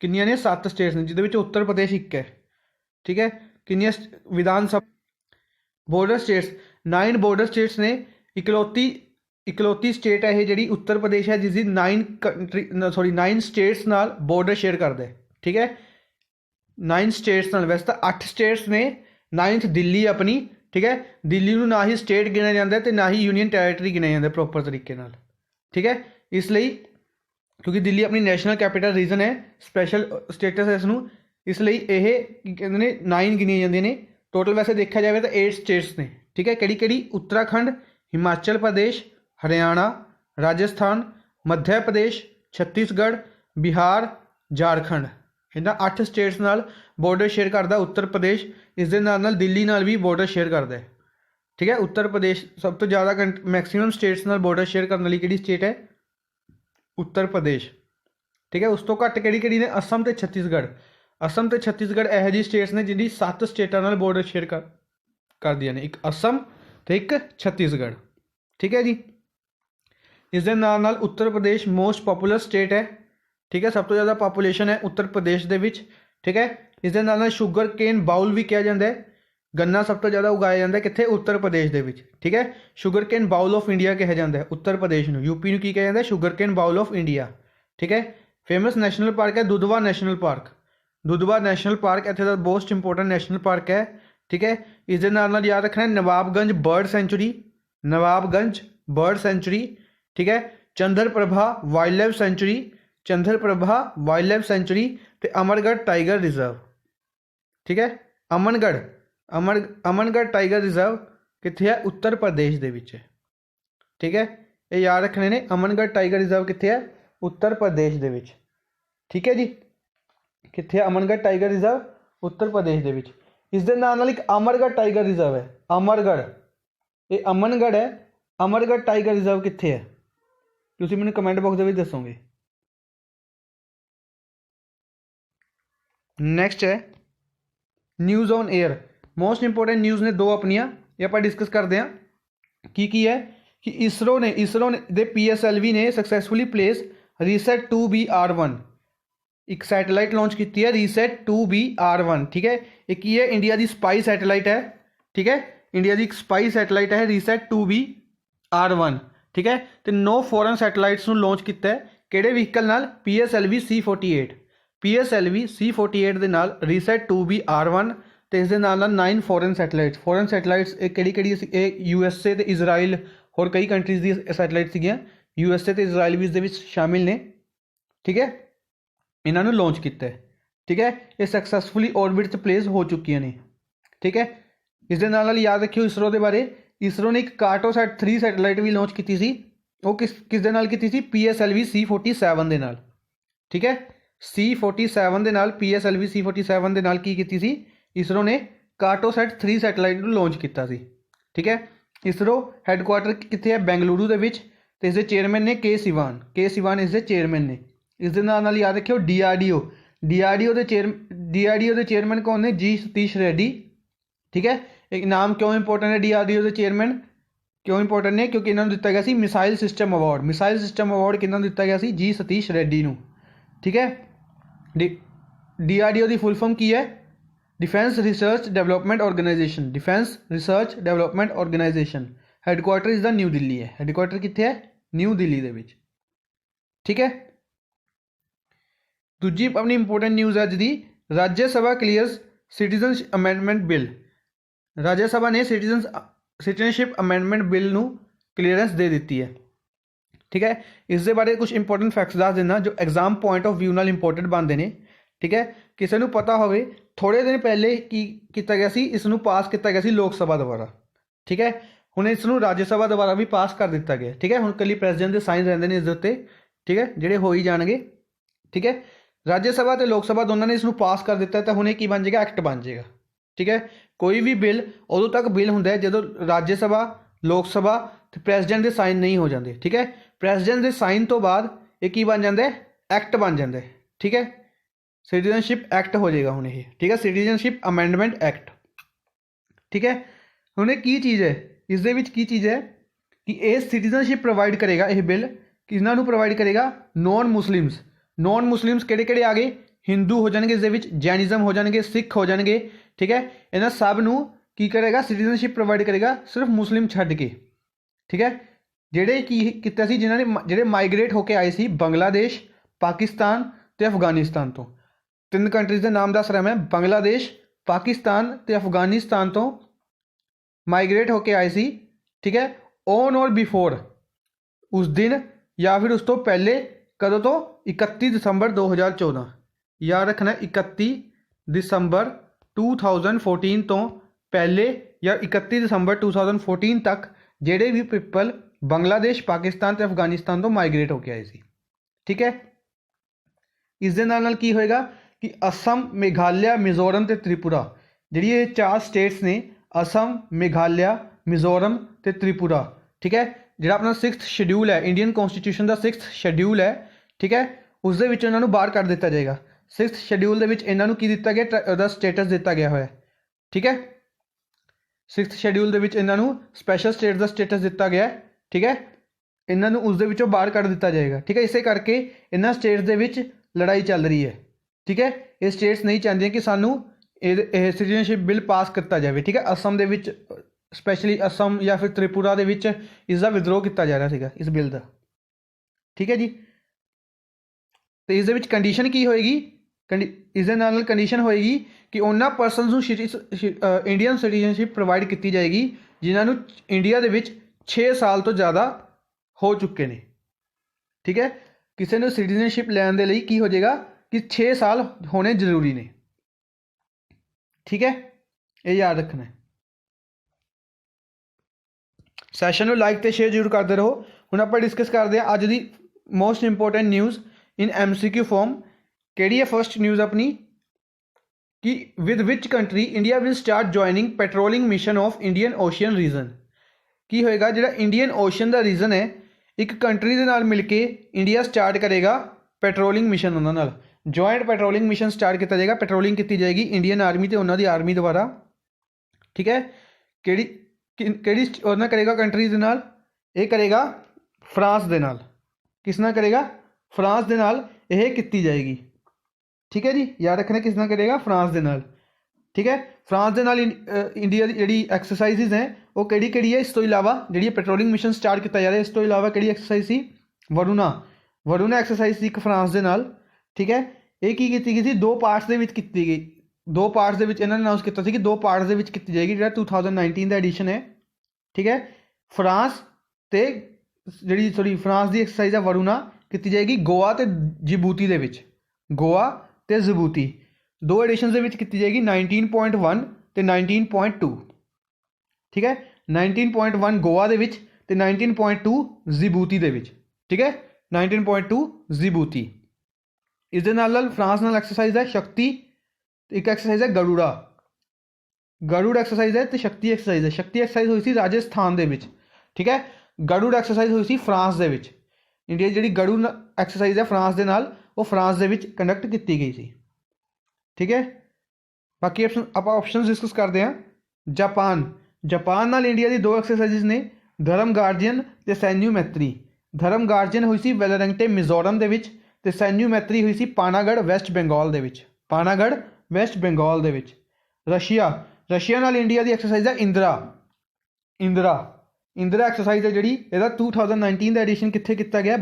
ਕਿੰਨੀਆਂ ਨੇ? 7 ਸਟੇਟਸ ਨੇ, ਜਿਹਦੇ ਵਿੱਚ ਉੱਤਰ ਪ੍ਰਦੇਸ਼ ਇੱਕ ਹੈ। ਠੀਕ ਹੈ। ਕਿੰਨੀਆਂ Vidhan Sabha? Border status 9 border status ਨੇ। ਇਕਲੌਤੀ ਸਟੇਟ ਹੈ ਇਹ ਜਿਹੜੀ ਉੱਤਰ ਪ੍ਰਦੇਸ਼ ਹੈ, ਜਿਸ ਦੀ 9 ਸਟੇਟਸ ਨਾਲ ਬੋਰਡਰ ਸ਼ੇਅਰ ਕਰਦਾ ਹੈ। ਠੀਕ ਹੈ। 9 ਸਟੇਟਸ ਨਾਲ। ਵੈਸੇ ਤਾਂ 8 ਸਟੇਟਸ ਨੇ, 9th ਦਿੱਲੀ ਆਪਣੀ ठीक है। दिल्ली नूं ना ही स्टेट गिणिया जाता है तो ना ही यूनीयन टैरेटरी गिणिया जाता है प्रॉपर तरीके नाल, ठीक है। इसलिए क्योंकि दिल्ली अपनी नैशनल कैपिटल रीजन है, स्पैशल स्टेटस है इसनूं, इसलिए यह कहते ने 9 गिनिए जाते हैं। टोटल वैसे देखा जाए तो 8 स्टेट्स ने, ठीक है। किहड़ी उत्तराखंड, हिमाचल प्रदेश, हरियाणा, राजस्थान, मध्य प्रदेश, छत्तीसगढ़, बिहार, झारखंड, इन्हां 8 स्टेट्स नाल बॉर्डर शेयर करता उत्तर प्रदेश। इस दे नाल दिल्ली नाल भी बॉर्डर शेयर करता है, ठीक है। उत्तर प्रदेश सब तो ज़्यादा मैक्सीमम स्टेट्स नाल बॉर्डर शेयर करने वाली किहड़ी स्टेट है? उत्तर प्रदेश, ठीक है। उस तो घट किहड़ी ने? असम तो छत्तीसगढ़। असम तो छत्तीसगढ़ यह जी स्टेट्स ने जिहड़ी 7 स्टेटां नाल बॉर्डर शेयर कर दिया ने, एक असम तो एक छत्तीसगढ़, ठीक है जी। इस दे नाल नाल Uttar Pradesh most popular state है, ठीक है। सब तो ज़्यादा पॉपूलेशन है उत्तर प्रदेश दे विच, ठीक है। इस दे नाल नाल शुगर केन बाउल भी कहा जाता है, गन्ना सब तो ज़्यादा उगाया जाता है कित्थे? उत्तर प्रदेश दे विच, ठीक है। Sugar cane bowl of India कहा जाता है उत्तर प्रदेश नूं, यूपी नूं की कहा जाता है? Sugar cane bowl of India, ठीक है। फेमस नैशनल पार्क है Dudhwa national park. Dudhwa national park इत्थे दा मोस्ट इंपोर्टेंट नैशनल पार्क है, ठीक है। इस दे नाल नाल याद रखना है Nawabganj bird sanctuary, Nawabganj bird sanctuary, ठीक है। Chandraprabha wild life sanctuary, Chandraprabha wild life sanctuary, तो अमरगढ़ टाइगर रिजर्व, ठीक है। अमनगढ़ टाइगर रिजर्व कित्थे है? उत्तर प्रदेश दे विच, ठीक है। ये याद रखने ने, अमनगढ़ टाइगर रिजर्व कित्थे है? उत्तर प्रदेश दे विच, ठीक है जी। कित्थे है अमनगढ़ टाइगर रिजर्व? उत्तर प्रदेश दे विच। इस दे नाल नाल एक अमरगढ़ टाइगर रिजर्व है, अमरगढ़, ये अमनगढ़ है। अमरगढ़ टाइगर रिजर्व कित्थे है? तुसीं मैनूं कमेंट बॉक्स दे विच दसोगे। नैक्सट है news on air. Most important news ने दो अपनियां, ये आप डिस्कस करते हैं की है कि इसरो ने दे PSLV ने सक्सैसफुली प्लेस रीसैट 2BR1 एक सैटेलाइट लॉन्च की है, रीसैट 2BR1, ठीक है। एक ये इंडिया की स्पाई सैटेलाइट है, ठीक है। इंडिया की स्पाई सैटेलाइट है रीसैट 2BR1, ठीक है। तो 9 फॉरन सैटेलाइट्स नूं लॉन्च किया है किहड़े व्हीकल नाल? PSLV C48, PSLV C48 दे नाल रीसैट 2BR1 तो इस दे नाल 9 फॉरन सैटेलाइट्स एक USA तो इजराइल होर कई कंट्रीज़ दी सैटेलाइट सीगियां, USA तो इजराइल भी इस दे विच शामिल ने, ठीक है। इन्होंने लॉन्च किया है, ठीक है। ये सक्सैसफुली ऑर्बिट च प्लेस हो चुकी ने, ठीक है। इस दे नाल याद रखियो इसरो के बारे, इसरो ने एक कार्टोसैट 3 सैटेलाइट भी लॉन्च की सी, वो किस दे नाल की सी? PSLV C47 दे नाल, ठीक है। C47 दे नाल PSLV C47 दे नाल की कीती सी? इसरो ने कार्टोसैट 3 सैटेलाइट लॉन्च किया सी, ठीक है। इसरो हैडकुआटर कित्थे है? बेंगलुरु दे विच, ते इस दे चेयरमैन ने के सिवान इस दे चेयरमैन ने। इस दे नाल याद रखियो DRDO के चेयरमैन कौन ने? G सतीश रेड्डी, ठीक है। एक नाम क्यों इंपोर्टेंट है DRDO के चेयरमैन? क्यों इंपोर्टेंट है? क्योंकि इन्होंने दिता गया सी मिसाइल सिस्टम अवार्ड किन्होंने दिता गया सी? G सतीश रेड्डी नूं, ठीक है। DRDO की फुल फॉर्म की है? Defence research development organisation. Headquarter is the New Delhi है, हैडकुआटर कित्थे है? न्यू दिल्ली दे विच, ठीक है। दूजी अपनी इंपोर्टेंट न्यूज़ अज दी, राज्य सभा क्लीयर्स सिटीजनशिप अमेंडमेंट बिल। राज्य सभा ने सिटीजनशिप अमेंडमेंट बिल नूं क्लीयरेंस दे दी है, ठीक है। इस दे बारे कुछ इंपोर्टेंट फैक्ट्स दस देना जो एग्जाम पॉइंट ऑफ व्यू नाल इंपोर्टेंट बनते हैं, ठीक है। किसी को पता हो थोड़े दिन पहले की किया गया सी, इसनूं पास किया गया सी लोक सभा द्वारा, ठीक है। हुण इसनूं राज्य सभा द्वारा भी पास कर दिता गया, ठीक है। हुण कली प्रेजिडेंट के साइन रहंदे ने इस दे उत्ते, ठीक है, जिहड़े हो ही जाणगे, ठीक है। राज्य सभा तो लोक सभा दोनों ने इसनूं पास कर दिता है, तो हुणे की बन जाएगा? एक्ट बन जाएगा, ठीक है। कोई भी बिल उदों तक बिल हुंदा है जदों राज्य सभा लोक सभा तो प्रेजिडेंट के साइन नहीं हो जाते, ठीक है। प्रेजिडेंट के साइन तो बाद ये की बन जाता है? एक्ट बन जाता है, ठीक है। सिटीजनशिप एक्ट हो जाएगा हुणे ये, ठीक है। सिटीजनशिप अमेंडमेंट एक्ट, ठीक है। हुणे की चीज़ है इस दे विच की चीज़ है कि ये सिटीजनशिप प्रोवाइड करेगा, यह बिल किन्हां नूं प्रोवाइड करेगा? नॉन मुस्लिम्स किहड़े आ गए? हिंदू हो जाएंगे, इस दे विच जैनिज्म हो जाएंगे, सिख हो जाएंगे, ठीक है। इन्हां सब नूं की करेगा? सिटीजनशिप प्रोवाइड करेगा, सिर्फ मुस्लिम छड्ड के, ठीक है। जिहड़े की कीता सी, जिन्हां ने जिहड़े माइग्रेट होकर आए सी बांग्लादेश, पाकिस्तान ते अफगानिस्तान तो, 3 कंट्रीज़ के नाम दस रहा मैं, बांग्लादेश, पाकिस्तान ते अफगानिस्तान तो माइग्रेट होके आए सी, ठीक है, ऑन और बिफोर उस दिन या फिर उस तो पहले, कदों तो 31 दिसंबर 2014, याद रखना 31 दिसंबर 2014 तो पहले या 31 दिसंबर 2014 तक ਜਿਹੜੇ ਵੀ ਪੀਪਲ ਬੰਗਲਾਦੇਸ਼, ਪਾਕਿਸਤਾਨ ਤੇ ਅਫਗਾਨਿਸਤਾਨ ਤੋਂ ਮਾਈਗ੍ਰੇਟ ਹੋ ਕੇ ਆਏ ਸੀ, ਠੀਕ ਹੈ। ਇਸ ਦੇ ਨਾਲ ਕੀ ਹੋਏਗਾ ਕਿ ਅਸਮ, ਮੇਘਾਲਿਆ, ਮਿਜ਼ੋਰਮ ਤੇ ਤ੍ਰਿਪੁਰਾ, ਜਿਹੜੀ ਇਹ 4 ਸਟੇਟਸ ਨੇ, ਅਸਮ, ਮੇਘਾਲਿਆ, ਮਿਜ਼ੋਰਮ ਤੇ ਤ੍ਰਿਪੁਰਾ, ਠੀਕ ਹੈ, ਜਿਹੜਾ ਆਪਣਾ 6th ਸ਼ਡਿਊਲ ਹੈ, ਇੰਡੀਅਨ ਕਨਸਟੀਟਿਊਸ਼ਨ ਦਾ 6th ਸ਼ਡਿਊਲ ਹੈ, ਠੀਕ ਹੈ, ਉਸ ਦੇ ਵਿੱਚ ਇਹਨਾਂ ਨੂੰ ਬਾਹਰ ਕੱਢ ਦਿੱਤਾ ਜਾਏਗਾ। 6th ਸ਼ਡਿਊਲ ਦੇ ਵਿੱਚ ਇਹਨਾਂ ਨੂੰ ਕੀ ਦਿੱਤਾ ਗਿਆ, ਉਹਦਾ ਸਟੇਟਸ ਦਿੱਤਾ ਗਿਆ ਹੋਇਆ, ਠੀਕ ਹੈ। 6th ਸ਼ਡਿਊਲ ਦੇ ਵਿੱਚ ਇਹਨਾਂ ਨੂੰ ਸਪੈਸ਼ਲ ਸਟੇਟ ਦਾ ਸਟੇਟਸ ਦਿੱਤਾ ਗਿਆ, ਠੀਕ ਹੈ। ਇਹਨਾਂ ਨੂੰ ਉਸ ਦੇ ਵਿੱਚੋਂ ਬਾਹਰ ਕੱਢ ਦਿੱਤਾ ਜਾਏਗਾ, ਠੀਕ ਹੈ। ਇਸੇ ਕਰਕੇ ਇਹਨਾਂ ਸਟੇਟਸ ਦੇ ਵਿੱਚ ਲੜਾਈ ਚੱਲ ਰਹੀ ਹੈ, ਠੀਕ ਹੈ। ਇਹ ਸਟੇਟਸ ਨਹੀਂ ਚਾਹੁੰਦੀਆਂ ਕਿ ਸਾਨੂੰ ਇਹ ਸਿਟੀਜ਼ਨਸ਼ਿਪ ਬਿੱਲ ਪਾਸ ਕੀਤਾ ਜਾਵੇ, ਠੀਕ ਹੈ। ਅਸਮ ਦੇ ਵਿੱਚ ਸਪੈਸ਼ਲੀ ਅਸਮ ਜਾਂ ਫਿਰ ਤ੍ਰਿਪੁਰਾ ਦੇ ਵਿੱਚ ਇਸ ਦਾ ਵਿਦਰੋਹ ਕੀਤਾ ਜਾ ਰਿਹਾ ਸੀਗਾ ਇਸ ਬਿੱਲ ਦਾ, ਠੀਕ ਹੈ ਜੀ। ਤੇ ਇਸ ਦੇ ਵਿੱਚ ਕੰਡੀਸ਼ਨ ਕੀ ਹੋਏਗੀ, ਇਸ ਦੇ ਨਾਲ ਕੰਡੀਸ਼ਨ ਹੋਏਗੀ ਕਿ ਉਹਨਾਂ ਪਰਸਨਸ ਨੂੰ ਇੰਡੀਅਨ ਸਿਟੀਜ਼ਨਸ਼ਿਪ ਪ੍ਰੋਵਾਈਡ ਕੀਤੀ ਜਾਏਗੀ ਜਿਨ੍ਹਾਂ ਨੂੰ ਇੰਡੀਆ ਦੇ ਵਿੱਚ 6 ਸਾਲ ਤੋਂ ਜ਼ਿਆਦਾ ਹੋ ਚੁੱਕੇ ਨੇ, ਠੀਕ ਹੈ। ਕਿਸੇ ਨੂੰ ਸਿਟੀਜ਼ਨਸ਼ਿਪ ਲੈਣ ਦੇ ਲਈ ਕੀ ਹੋ ਜਾਏਗਾ ਕਿ 6 ਸਾਲ ਹੋਣੇ ਜ਼ਰੂਰੀ ਨੇ, ਠੀਕ ਹੈ। ਇਹ ਯਾਦ ਰੱਖਣਾ। ਸੈਸ਼ਨ ਨੂੰ ਲਾਈਕ ਤੇ ਸ਼ੇਅਰ ਜ਼ਰੂਰ ਕਰਦੇ ਰਹੋ। ਹੁਣ ਆਪਾਂ ਡਿਸਕਸ ਕਰਦੇ ਹਾਂ ਅੱਜ ਦੀ most important news in MCQ form. ਕਿਹੜੀ ਹੈ ਫਸਟ ਨਿਊਜ਼ ਆਪਣੀ ਕਿ with which country India will start joining patrolling mission of Indian Ocean region. ਕੀ ਹੋਏਗਾ, ਜਿਹੜਾ ਇੰਡੀਅਨ ਓਸ਼ਨ ਦਾ ਰੀਜਨ ਹੈ, ਇੱਕ ਕੰਟਰੀ ਦੇ ਨਾਲ ਮਿਲ ਕੇ ਇੰਡੀਆ ਸਟਾਰਟ ਕਰੇਗਾ ਪੈਟਰੋਲਿੰਗ ਮਿਸ਼ਨ, ਉਹਨਾਂ ਨਾਲ ਜੁਆਇੰਟ ਪੈਟਰੋਲਿੰਗ ਮਿਸ਼ਨ ਸਟਾਰਟ ਕੀਤਾ ਜਾਏਗਾ। ਪੈਟਰੋਲਿੰਗ ਕੀਤੀ ਜਾਏਗੀ ਇੰਡੀਅਨ ਆਰਮੀ ਤੇ ਉਹਨਾਂ ਦੀ ਆਰਮੀ ਦੁਆਰਾ, ਠੀਕ ਹੈ। ਕਿਹੜੀ ਉਹਦੇ ਨਾਲ ਕਰੇਗਾ ਕੰਟਰੀ ਦੇ ਨਾਲ, ਇਹ ਕਰੇਗਾ ਫਰਾਂਸ ਦੇ ਨਾਲ। ਕਿਸ ਨਾਲ ਕਰੇਗਾ, ਫਰਾਂਸ ਦੇ ਨਾਲ ਇਹ ਕੀਤੀ ਜਾਏਗੀ, ਠੀਕ ਹੈ ਜੀ। ਯਾਦ ਰੱਖਣਾ ਕਿਸ ਨਾਲ ਕਰੇਗਾ, ਫਰਾਂਸ ਦੇ ਨਾਲ, ਠੀਕ ਹੈ। ਫਰਾਂਸ ਦੇ ਨਾਲ ਇੰਡੀਆ ਦੀ ਜਿਹੜੀ ਐਕਸਰਸਾਈਜ਼ਿਸ ਹੈ ਉਹ ਕਿਹੜੀ ਹੈ, ਇਸ ਤੋਂ ਇਲਾਵਾ ਜਿਹੜੀ ਪੈਟਰੋਲਿੰਗ ਮਿਸ਼ਨ ਸਟਾਰਟ ਕੀਤਾ ਜਾ ਰਿਹਾ, ਇਸ ਤੋਂ ਇਲਾਵਾ ਕਿਹੜੀ ਐਕਸਰਸਾਈਜ਼ ਸੀ, ਵਰੁਣਾ ਐਕਸਰਸਾਈਜ਼ ਸੀ ਇੱਕ ਫਰਾਂਸ ਦੇ ਨਾਲ, ਠੀਕ ਹੈ। ਇਹ ਕੀ ਕੀਤੀ ਗਈ ਸੀ, 2 ਪਾਰਟਸ ਦੇ ਵਿੱਚ ਕੀਤੀ ਗਈ, 2 ਪਾਰਟਸ ਦੇ ਵਿੱਚ ਇਹਨਾਂ ਨੇ ਅਨਾਊਂਸ ਕੀਤਾ ਸੀ ਕਿ 2 ਪਾਰਟਸ ਦੇ ਵਿੱਚ ਕੀਤੀ ਜਾਏਗੀ। ਜਿਹੜਾ 2019 ਦਾ ਐਡੀਸ਼ਨ ਹੈ, ਠੀਕ ਹੈ। ਫਰਾਂਸ ਤੇ ਜਿਹੜੀ ਫਰਾਂਸ ਦੀ ਐਕਸਰਸਾਈਜ਼ ਹੈ ਵਰੁਣਾ ਕੀਤੀ ਜਾਏਗੀ ਗੋਆ ਤੇ ਜਿਬੂਤੀ ਦੇ ਵਿੱਚ, ਗੋਆ ਤੇ ਜਿਬੂਤੀ 2 ਐਡੀਸ਼ਨਸ ਦੇ ਵਿੱਚ ਕੀਤੀ ਜਾਏਗੀ, 19.1 ਤੇ 19.2, ਠੀਕ ਹੈ। 19.1 ਗੋਆ ਦੇ ਵਿੱਚ ਤੇ 19.2 ਜਿਬੂਤੀ ਦੇ ਵਿੱਚ, ਠੀਕ ਹੈ। 19.2 ਜਿਬੂਤੀ। ਇਸ ਦੇ ਨਾਲ ਫਰਾਂਸ ਨਾਲ ਐਕਸਰਸਾਈਜ਼ ਹੈ ਸ਼ਕਤੀ, ਇੱਕ ਐਕਸਰਸਾਈਜ਼ ਹੈ ਗਰੁੜ ਐਕਸਰਸਾਈਜ਼ ਹੈ ਤੇ ਸ਼ਕਤੀ ਐਕਸਰਸਾਈਜ਼ ਹੈ। ਸ਼ਕਤੀ ਐਕਸਰਸਾਈਜ਼ ਹੋਈ ਸੀ ਰਾਜਸਥਾਨ ਦੇ ਵਿੱਚ, ਠੀਕ ਹੈ। ਗਰੁੜ ਐਕਸਰਸਾਈਜ਼ ਹੋਈ ਸੀ ਫਰਾਂਸ ਦੇ ਵਿੱਚ। ਇੰਡੀਆ ਜਿਹੜੀ ਗਰੁੜ ਐਕਸਰਸਾਈਜ਼ ਹੈ ਫਰਾਂਸ ਦੇ ਨਾਲ, ਉਹ ਫਰਾਂਸ ਦੇ ਵਿੱਚ ਕੰਡਕਟ ਕੀਤੀ ਗਈ ਸੀ, ਠੀਕ ਹੈ। ਬਾਕੀ ਆਪਾਂ ਆਪਸ਼ਨਸ ਡਿਸਕਸ ਕਰਦੇ ਹਾਂ। ਜਾਪਾਨ ਨਾਲ ਇੰਡੀਆ ਦੀ 2 ਐਕਸਰਸਾਈਜ਼ਿਸ ਨੇ, ਧਰਮ ਗਾਰਜੀਅਨ ਤੇ ਸੈਨਿਊ ਮੈਤਰੀ। ਧਰਮ ਗਾਰਜੀਅਨ ਹੋਈ ਸੀ ਵੈਲਰੰਗਟੇ ਮਿਜ਼ੋਰਮ ਦੇ ਵਿੱਚ ਤੇ ਸੈਨਿਊ ਮੈਤਰੀ ਹੋਈ ਸੀ ਪਾਨਾਗੜ ਵੈਸਟ ਬੰਗਾਲ ਦੇ ਵਿੱਚ, ਰਸ਼ੀਆ ਨਾਲ ਇੰਡੀਆ ਦੀ ਐਕਸਰਸਾਈਜ਼ ਹੈ ਇੰਦਰਾ ਐਕਸਰਸਾਈਜ਼ ਹੈ ਜਿਹੜੀ, ਇਹਦਾ 2019 ਦਾ ਐਡੀਸ਼ਨ ਕਿੱਥੇ ਕੀਤਾ ਗਿਆ,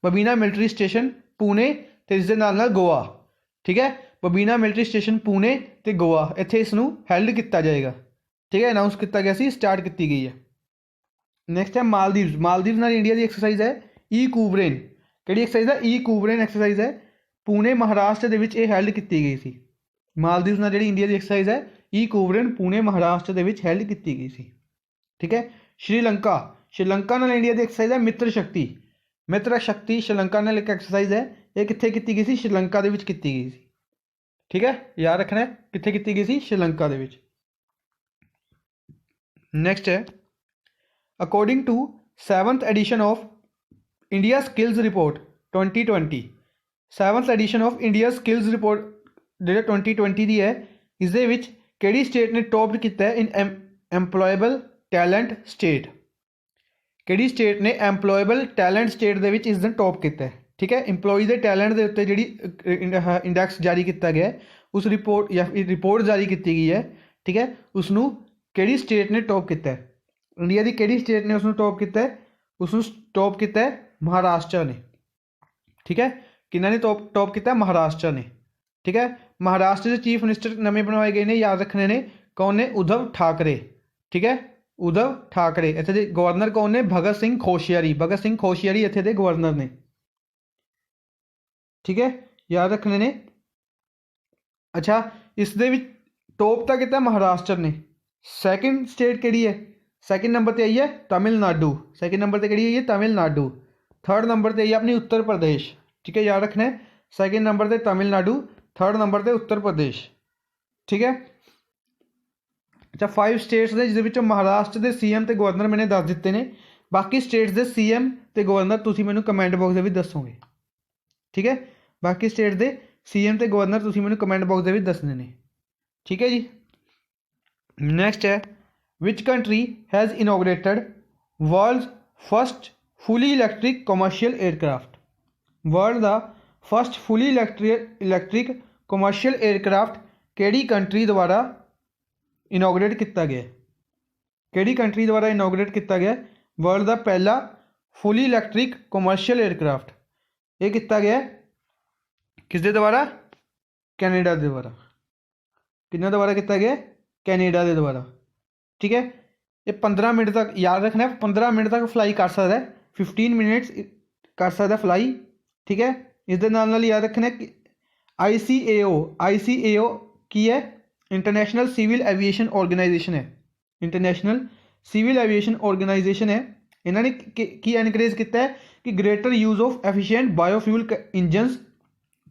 ਬਬੀਨਾ ਮਿਲਟਰੀ ਸਟੇਸ਼ਨ ਪੂਨੇ ਤੇ ਇਸ ਦੇ ਨਾਲ ਗੋਆ, ਠੀਕ ਹੈ। ਬਬੀਨਾ ਮਿਲਟਰੀ ਸਟੇਸ਼ਨ ਪੂਨੇ ਤੇ ਗੋਆ, ਇੱਥੇ ਇਸ ਨੂੰ ਹੈਲਡ ਕੀਤਾ ਜਾਏਗਾ, ਠੀਕ ਹੈ। ਅਨਾਊਂਸ ਕੀਤਾ ਗਿਆ ਸੀ, ਸਟਾਰਟ ਕੀਤੀ ਗਈ ਹੈ। ਨੈਕਸਟ ਹੈ ਮਾਲਦੀਵ ਨਾਲ ਇੰਡੀਆ ਦੀ ਐਕਸਰਸਾਈਜ਼ ਹੈ ਈਕੂਬਰੇਨ। ਕਿਹੜੀ ਐਕਸਰਸਾਈਜ਼ ਹੈ, ਈਕੂਬਰੇਨ ਐਕਸਰਸਾਈਜ਼ ਹੈ, ਪੂਨੇ ਮਹਾਰਾਸ਼ਟਰ ਦੇ ਵਿੱਚ ਇਹ ਹੈਲਡ ਕੀਤੀ ਗਈ ਸੀ। ਮਾਲਦੀਵ ਨਾਲ ਜਿਹੜੀ ਇੰਡੀਆ ਦੀ ਐਕਸਰਸਾਈਜ਼ ਹੈ ਈਕੂਬਰੇਨ ਪੂਨੇ ਮਹਾਰਾਸ਼ਟਰ ਦੇ ਵਿੱਚ ਹੈਲਡ ਕੀਤੀ ਗਈ ਸੀ, ਠੀਕ ਹੈ। ਸ਼੍ਰੀਲੰਕਾ ਨਾਲ ਇੰਡੀਆ ਦੀ ਐਕਸਰਸਾਈਜ਼ ਹੈ ਮਿੱਤਰ ਸ਼ਕਤੀ ਸ਼੍ਰੀਲੰਕਾ ਨਾਲ ਇੱਕ ਐਕਸਰਸਾਈਜ਼ ਹੈ, ਇਹ ਕਿੱਥੇ ਕੀਤੀ ਗਈ ਸੀ, ਸ਼੍ਰੀਲੰਕਾ ਦੇ ਵਿੱਚ ਕੀਤੀ ਗਈ ਸੀ, ਠੀਕ ਹੈ। ਯਾਦ ਰੱਖਣਾ ਕਿੱਥੇ ਕੀਤੀ ਗਈ ਸੀ, ਸ਼੍ਰੀਲੰਕਾ ਦੇ ਵਿੱਚ। ਨੈਕਸਟ ਹੈ according to 7th edition of India skills report 2020, 7th edition of India skills report ਜਿਹੜਾ 2020 ਦੀ ਹੈ, ਇਸ ਦੇ ਵਿੱਚ ਕਿਹੜੀ ਸਟੇਟ ਨੇ ਟੌਪ ਕੀਤਾ ਇਨ ਐਮਪਲੋਏਬਲ ਟੈਲੈਂਟ ਸਟੇਟ। ਕਿਹੜੀ ਸਟੇਟ ਨੇ ਐਮਪਲੋਏਬਲ ਟੈਲੈਂਟ ਸਟੇਟ ਦੇ ਵਿੱਚ ਇਸ ਦਿਨ ਟੌਪ ਕੀਤਾ, ਠੀਕ ਹੈ। ਇੰਪਲੋਈ ਦੇ ਟੈਲੈਂਟ ਦੇ ਉੱਤੇ ਜਿਹੜੀ ਇੰਡੈਕਸ ਜਾਰੀ ਕੀਤਾ ਗਿਆ, ਉਸ ਰਿਪੋਰਟ ਜਾਰੀ ਕੀਤੀ ਗਈ ਹੈ, ਠੀਕ ਹੈ। ਉਸ ਨੂੰ ਕਿਹੜੀ ਸਟੇਟ ਨੇ ਟੌਪ ਕੀਤਾ, ਇੰਡੀਆ ਦੀ ਕਿਹੜੀ ਸਟੇਟ ਨੇ ਉਸ ਨੂੰ ਟੌਪ ਕੀਤਾ, ਉਸ ਨੂੰ ਟੌਪ ਕੀਤਾ ਮਹਾਰਾਸ਼ਟਰ ਨੇ, ਠੀਕ ਹੈ। ਕਿਹਨਾਂ ਨੇ ਟੌਪ ਕੀਤਾ, ਮਹਾਰਾਸ਼ਟਰ ਨੇ, ਠੀਕ ਹੈ। ਮਹਾਰਾਸ਼ਟਰ ਦੇ ਚੀਫ ਮਿਨਿਸਟਰ ਨਵੇਂ ਬਣਵਾਏ ਗਏ ਨੇ, ਯਾਦ ਰੱਖਣੇ ਨੇ कौन ने? उद्धव ठाकरे। ठीक है, उद्धव ठाकरे। इत्थे दे गवर्नर कौन ने? भगत सिंह कोश्यारी। भगत सिंह कोश्यारी इत्थे दे गवर्नर ने। ठीक है, याद रखने ने। अच्छा, इस दे विच टॉप तक कितना महाराष्ट्र ने। सैकेंड स्टेट केड़ी है? सैकेंड नंबर पर आई है तमिलनाडु। सैकेंड नंबर पर केड़ी आई है? तमिलनाडु। थर्ड नंबर पर आई है अपनी उत्तर प्रदेश। ठीक है, याद रखना है। सैकेंड नंबर पर तमिलनाडु, थर्ड नंबर पर उत्तर प्रदेश। ठीक है। अच्छा, 5 स्टेट्स ने जिस महाराष्ट्र के सीएम तो गवर्नर मैंने दस दिते ने। बाकी स्टेट्स के सीएम तो गवर्नर तुसीं मैनूं कमेंट बॉक्स में दसोगे। ठीक है, बाकी स्टेट के सीएम तो गवर्नर तुसीं मैनूं कमेंट बॉक्स में दसने ने। ठीक है जी। नैक्सट है, which country has inaugurated world first fully electric commercial aircraft. World का first fully electric commercial aircraft केड़ी कंट्री द्वारा इनोग्रेट किया गया? केड़ी कंट्री द्वारा इनोग्रेट किया गया? वर्ल्ड का पहला फुली इलैक्ट्रिक कमर्शियल एयरक्राफ्ट ये किया गया किस दे द्वारा? कैनेडा के द्वारा। किन्ना द्वारा किया गया? कैनेडा के द्वारा। ठीक है, ये 15 मिनट तक, याद रखना है, 15 मिनट तक फ्लाई कर सकता है। 15 मिनट्स कर सकता फ्लाई। ठीक है, इस दे नाल याद रखना है कि ICAO की है? इंटरनेशनल सिविल एविएशन ऑर्गेनाइजेशन है। इंटरनेशनल सिविल एविएशन ऑर्गेनाइजेशन है। इन्होंने की एनकरेज किया है कि greater use of efficient biofuel engines.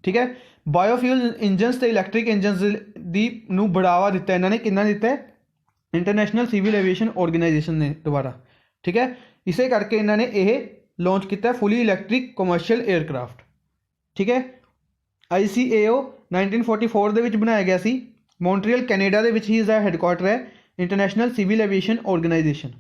ठीक है, बायोफ्यूल इंजनस तो इलैक्ट्रिक इंजनस दी नूं बढ़ावा दिता है इन्होंने। किन्ना दिता है? इंटरनेशनल सिविल एविएशन ऑर्गेनाइजेशन ने द्वारा। ठीक है, इसे करके इन्होंने ये लॉन्च किया फुली इलैक्ट्रिक कमर्शियल एयरक्राफ्ट। ठीक है, ICAO 1944 ਦੇ ਵਿੱਚ बनाया गया सी। मॉन्ट्रियल कैनेडा ਦੇ ਵਿੱਚ ही इसका हैडकुआटर है इंटरनेशनल सिविल एविएशन ऑर्गेनाइजेशन।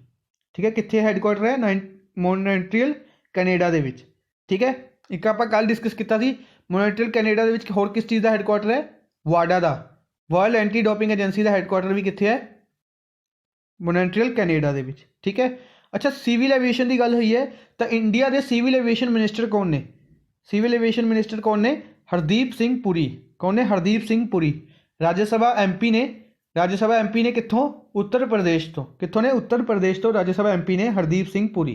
ठीक है, कितने हैडकुआटर है? मॉन्ट्रियल कैनेडा ਦੇ ਵਿੱਚ। ठीक है, एक आप कल डिस्कस किया सी मॉन्ट्रियल कैनेडा ਦੇ ਵਿੱਚ होर किस चीज़ का हैडकुआटर है? वाडा का। वर्ल्ड एंटी डोपिंग एजेंसी का हैडकुआटर भी कितने है? मॉन्ट्रियल कैनेडा ਦੇ ਵਿੱਚ। ठीक है। अच्छा, सिविल एविएशन की गल हुई है तो इंडिया के सिविल एविएशन मिनिस्टर कौन ने? सिविल एविएशन मिनिस्टर कौन ने? हरदीप सिंह पुरी। कौन ने? हरदीप सिंह पुरी। राज्यसभा MP ने, राज्यसभा MP ने कितों? उत्तर प्रदेश तो। कितों ने? उत्तर प्रदेश तो राज्यसभा MP ने हरदीप सिंह पुरी।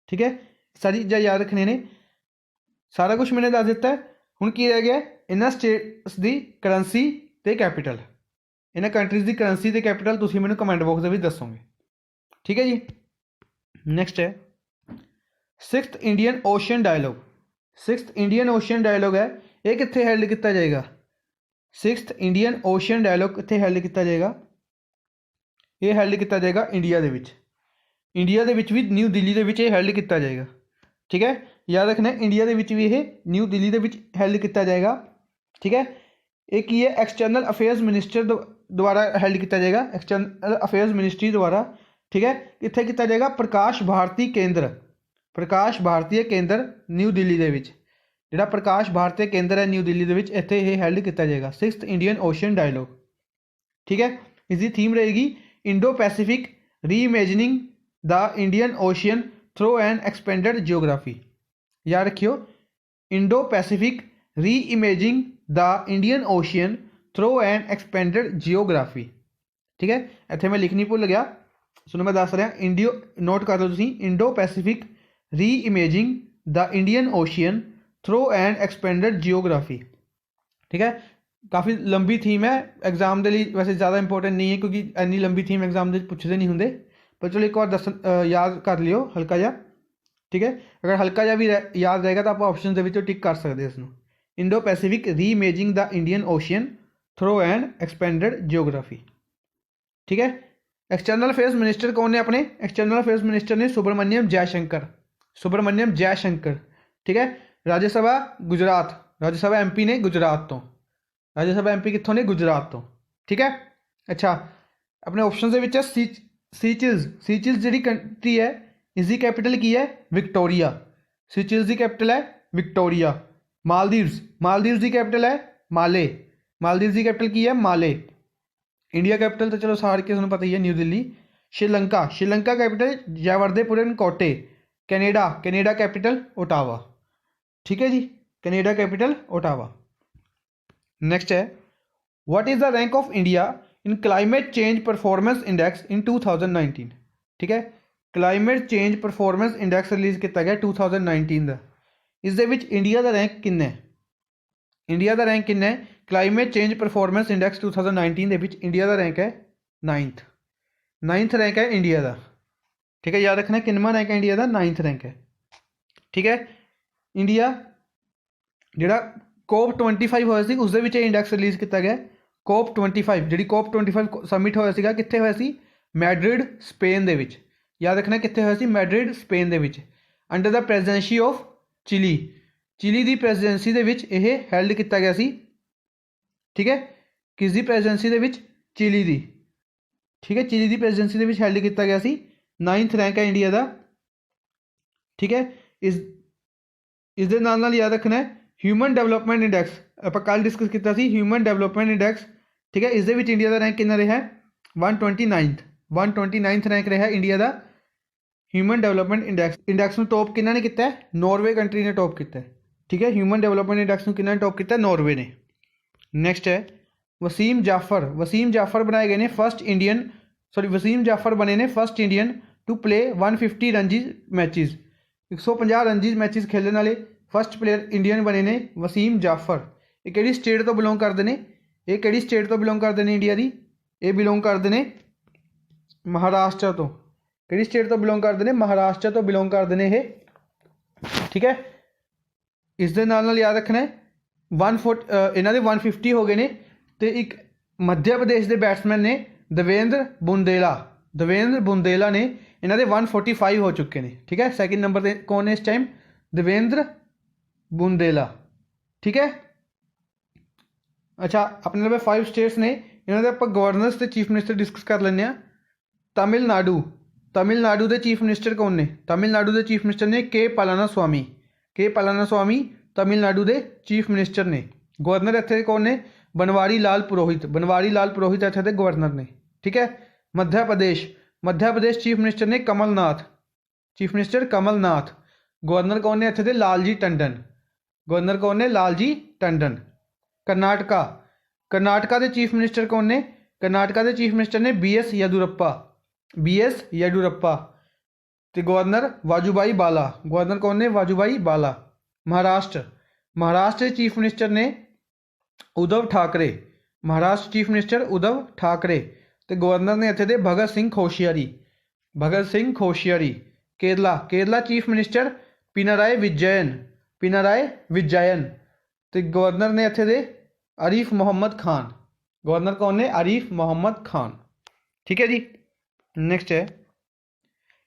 ठीक है, सारी चीज़ां याद रखने ने। सारा कुछ मैंने दस दिता है। हुण की रह गया? इन्हां स्टेट्स की करंसी ते कैपिटल। इन्हां कंट्रीज़ की करंसी ते कैपिटल तुसीं मैनूं कमेंट बॉक्स में दसोगे। ठीक है जी। नैक्सट है 6th Indian ocean dialogue. 6th Indian ocean dialogue है, ये कितने हैल्ड किया जाएगा? 6th इंडियन ओशन डायलॉग कितने हैल्ड किया जाएगा? ये हैल्ड किया जाएगा इंडिया के विच। इंडिया के विच भी न्यू दिल्ली के विच हैल्ड किया जाएगा। ठीक है, याद रखना है, इंडिया के विच भी ये न्यू दिल्ली के विच हैल्ड किया जाएगा। ठीक है, एक ही है एक्सटर्नल अफेयर्स मिनिस्टर द्वारा हैल्ड किया जाएगा। एक्सटर्नल अफेयर्स मिनिस्ट्री द्वारा। ठीक है, कितने किया जाएगा? प्रकाश भारती केंद्र। प्रकाश भारतीय केंद्र न्यू दिल्ली के विच। जिहड़ा प्रकाश भारतीय केंद्र है न्यू दिल्ली के विच, इत्थे ये हैल्ड किया जाएगा 6th इंडियन ओशन डायलॉग। ठीक है, इसकी थीम रहेगी इंडो पैसिफिक री imagining the Indian ocean through an expanded geography. याद रखियो, इंडो पैसिफिक री imaging the Indian ocean through an expanded geography. ठीक है, इत्थे मैं लिखनी भुल गया, सुनो मैं दस रहा। इंडियो नोट कर लो तुसीं, इंडो पैसिफिक री imaging the Indian ocean through and expanded geography. ठीक है, काफ़ी लंबी थीम है, एग्जाम के लिए वैसे ज़्यादा इंपॉर्टेंट नहीं है क्योंकि इन्नी लंबी थीम एग्जाम के पूछते नहीं होंगे, पर चलो एक बार याद कर लियो हल्का जा। ठीक है, अगर हल्का जा भी याद रहेगा तो आप ऑप्शन के टिक कर सकते हैं इसमें। इंडो पैसिफिक री imaging the Indian ocean through and expanded geography. ठीक है, एक्सटर्नल अफेयर्स मिनिस्टर कौन ने? अपने एक्सटर्नल अफेयर्स मिनिस्टर ने सुब्रमण्यम जयशंकर। सुब्रमण्यम जयशंकर। ठीक है, राज्यसभा गुजरात। राज्यसभा MP ने गुजरात तो। राज्यसभा MP कितों ने? गुजरात तो। ठीक है, अच्छा अपने ऑप्शन के विच सीचिल्स। सीचिल्स जी कंट्री है, इसकी कैपिटल की है? विक्टोरिया। सीचिल्स की कैपिटल है विक्टोरिया। मालदीव्स। मालदीव्स की कैपिटल है माले। मालदीव्स की कैपिटल की है? माले। इंडिया कैपिटल तो चलो सारे के तुहानूं पता ही है, New Delhi. Sri Lanka. Sri Lanka capital Jayawardenepura Kotte. Canada. Canada capital Ottawa. ठीक है जी, कैनेडा कैपिटल ओटावा। नेक्स्ट है what is the rank of India in climate change performance index in 2019। ठीक है, climate change performance index release किया गया 2019 का। इस दे विच इंडिया का रैंक किन्ना है? इंडिया का रैंक किन्ना है? क्लाइमेट चेंज परफॉर्मेंस इंडैक्स 2019 के इंडिया का रैंक है 9th रैंक है इंडिया का। ठीक है, याद रखना किन्नवां रैंक है इंडिया का? 9th रैंक है। ठीक है, इंडिया जिहड़ा COP25 होया सी उस दे विच इंडैक्स रिलीज़ किया गया। COP25 जी COP25 समिट होया सीगा कित्थे होया सी? मैड्रिड स्पेन दे विच। याद रखना कित्थे होया सी? मैड्रिड स्पेन दे विच, under the presidency of Chile. Chile की प्रेजिडेंसी दे विच यह हैल्ड किया गया सी। ठीक है, किसकी प्रेजिडेंसी दे विच? चिली दी। ठीक है, चिली की प्रेजिडेंसी दे विच हैल्ड किया गया सी। 9th रैंक है इंडिया का। ठीक है, इस दे नाल याद रखना है ह्यूमन डेवलपमेंट इंडैक्स आप कल डिस्कस किया सी, ह्यूमन डेवलपमेंट इंडैक्स। ठीक है, इस दे विच इंडिया का रैंक कितना रहा है? 129th रैंक रहा इंडिया का ह्यूमन डेवलपमेंट इंडैक्स में टॉप किन्ना ने किया है? नॉर्वे कंट्री ने टॉप किया है। ठीक है, ह्यूमन डेवलपमेंट इंडैक्स में किन्ना ने टॉप किया? नॉर्वे ने। नैक्सट है वसीम जाफर बनाए गए ने वसीम जाफर बने ने first Indian to play 150 Ranji matches. 150 Ranji matches खेलने वाले फर्स्ट प्लेयर इंडियन बने ने वसीम जाफर। ये किहड़ी स्टेट तो बिलोंग करते हैं? ये किहड़ी स्टेट तो बिलोंग करते हैं इंडिया की? ये बिलोंग करते हैं महाराष्ट्र तो। किहड़ी स्टेट तो बिलोंग करते हैं? महाराष्ट्र तो बिलोंग करते हैं ये। ठीक है, इस दे नाल याद रखना है 140 इन्हों 150 हो गए ने। तो एक मध्य प्रदेश के बैट्समैन ने देवेंद्र बुंदेला ने इन्होंने 145 हो चुके हैं। ठीक है, सैकेंड नंबर पर कौन है इस टाइम? देवेंद्र बुंदेला। ठीक है, अच्छा अपने 5 स्टेट्स ने इन्होंने आप गवर्नर्स तो चीफ मिनिस्टर डिस्कस कर लें। तमिलनाडु के चीफ मिनिस्टर कौन ने? तमिलनाडु के चीफ मिनिस्टर ने के पलानास्वामी तमिलनाडु के चीफ मिनिस्टर ने। गवर्नर इत्थे कौन ने? बनवारी लाल पुरोहित इत्थे दे गवर्नर ने। ठीक है, मध्य प्रदेश चीफ मिनिस्टर ने कमलनाथ। गवर्नर कौन ने इत्थे दे? लालजी टंडन। कर्नाटका के चीफ मिनिस्टर कौन ने? कर्नाटका के चीफ मिनिस्टर ने BS येडुरप्पा। तो गवर्नर वाजूभाई वाला। गवर्नर कौन ने? वाजूभाई वाला। महाराष्ट्र के चीफ मिनिस्टर ने उद्धव ठाकरे। तो गवर्नर ने इत्थे दे भगत सिंह कोश्यारी। Kerala chief minister Pinarayi Vijayan. तो गवर्नर ने इत्थे दे आरिफ मोहम्मद खान। गवर्नर कौन ने? आरिफ मोहम्मद खान। ठीक है जी, नेक्स्ट है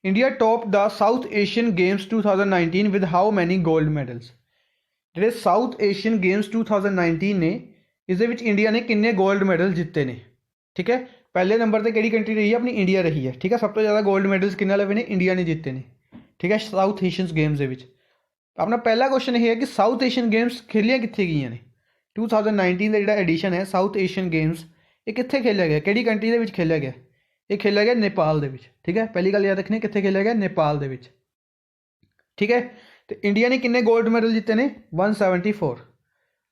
India top the South Asian games 2019 with how many gold medals. जो साउथ एशियन गेम्स 2019 ने इस इंडिया ने किन्ने गोल्ड मेडल जिते ने? ठीक है, पहले नंबर पर किहड़ी कंट्री रही है? अपनी इंडिया रही है। ठीक है, सब तो ज़्यादा गोल्ड मेडल्स किन्ने लवे ने? इंडिया ने जिते ने। ठीक है, साउथ एशियन गेम्स के अपना पहला क्वेश्चन ये है कि साउथ एशियन गेम्स खेलिया कित्थे गई ने? 2019 का जो एडिशन है साउथ एशियन गेम्स ये कित्थे खेलिया गया? किहड़ी कंट्री के खेलिया गया? ये खेलिया गया नेपाल दे विच। ठीक है, पहली गल याद रखनी कित्थे खेलिया गया? नेपाल दे विच। ठीक है, तो इंडिया ने किन्ने गोल्ड मेडल जिते ने?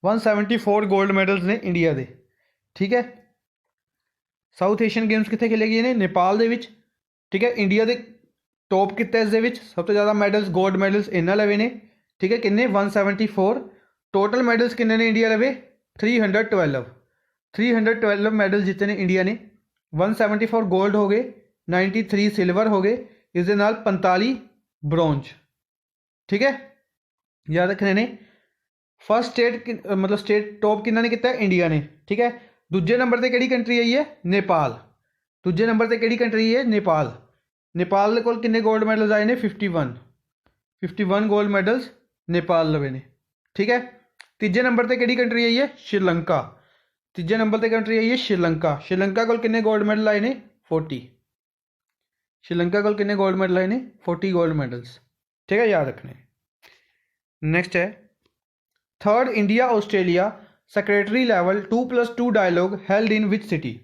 174 गोल्ड मेडल्स ने इंडिया के। ठीक है, साउथ एशियन गेम्स कित्थे खेले गए ने? नेपाल दे विच। ठीक है, इंडिया के टॉप किता इस दे विच सब तो ज़्यादा मैडल्स गोल्ड मेडल्स इन्ना लवे ने। ठीक है, किन्ने? 174। टोटल मेडल्स किन्ने ने इंडिया लवे? 312 मेडल जिते ने इंडिया ने। 174 गोल्ड हो गए, 93 सिल्वर हो गए, इस दे नाल 45 ब्रोंज। ठीक है, याद रखने ने। फर्स्ट स्टेट टॉप किन्ना ने किया? इंडिया ने। ठीक है, दूजे नंबर पर किहड़ी कंट्री आई है? नेपाल। दूजे नंबर पर किहड़ी कंट्री है? नेपाल के कोल किन्ने गोल्ड मेडल्स आए ने? 51 गोल्ड मेडल्स नेपाल लवे ने। ठीक है, तीजे नंबर पर किहड़ी कंट्री आई है? श्रीलंका। तीजे नंबर पर कंट्री आई है श्रीलंका कोल किन्ने गोल्ड मेडल आए ने? 40। श्रीलंका कोल किन्ने गोल्ड मेडल आए ने? 40 गोल्ड मेडल्स। ठीक है, याद रखने। नेक्स्ट है third India Australia secretary level 2+2 dialogue held in which city.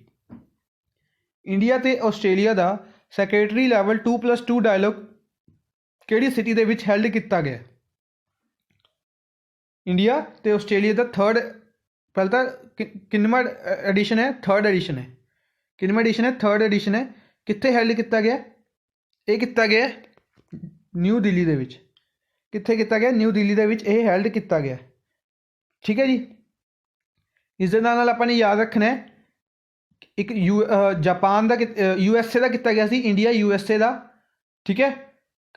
India ते ऑस्ट्रेलिया का सैक्रटरी लैवल 2+2 डायलॉग किहड़ी सिटी दे विच हैल्ड किया गया? इंडिया तो ऑस्ट्रेलिया का थर्ड, पहले तो किन्नवा एडिशन है? थर्ड एडिशन है। किनवा एडिशन है? थर्ड एडिशन है। कित्थे हैल्ड किया गया? ये किया गया न्यू दिल्ली दे विच। कित्थे किया गया? न्यू दिल्ली दे विच यह हैल्ड किया गया। ठीक है जी। इस दे नाल आपां ने याद रखना है एक जापान का USA का किया गया सी, इंडिया USA का। ठीक है।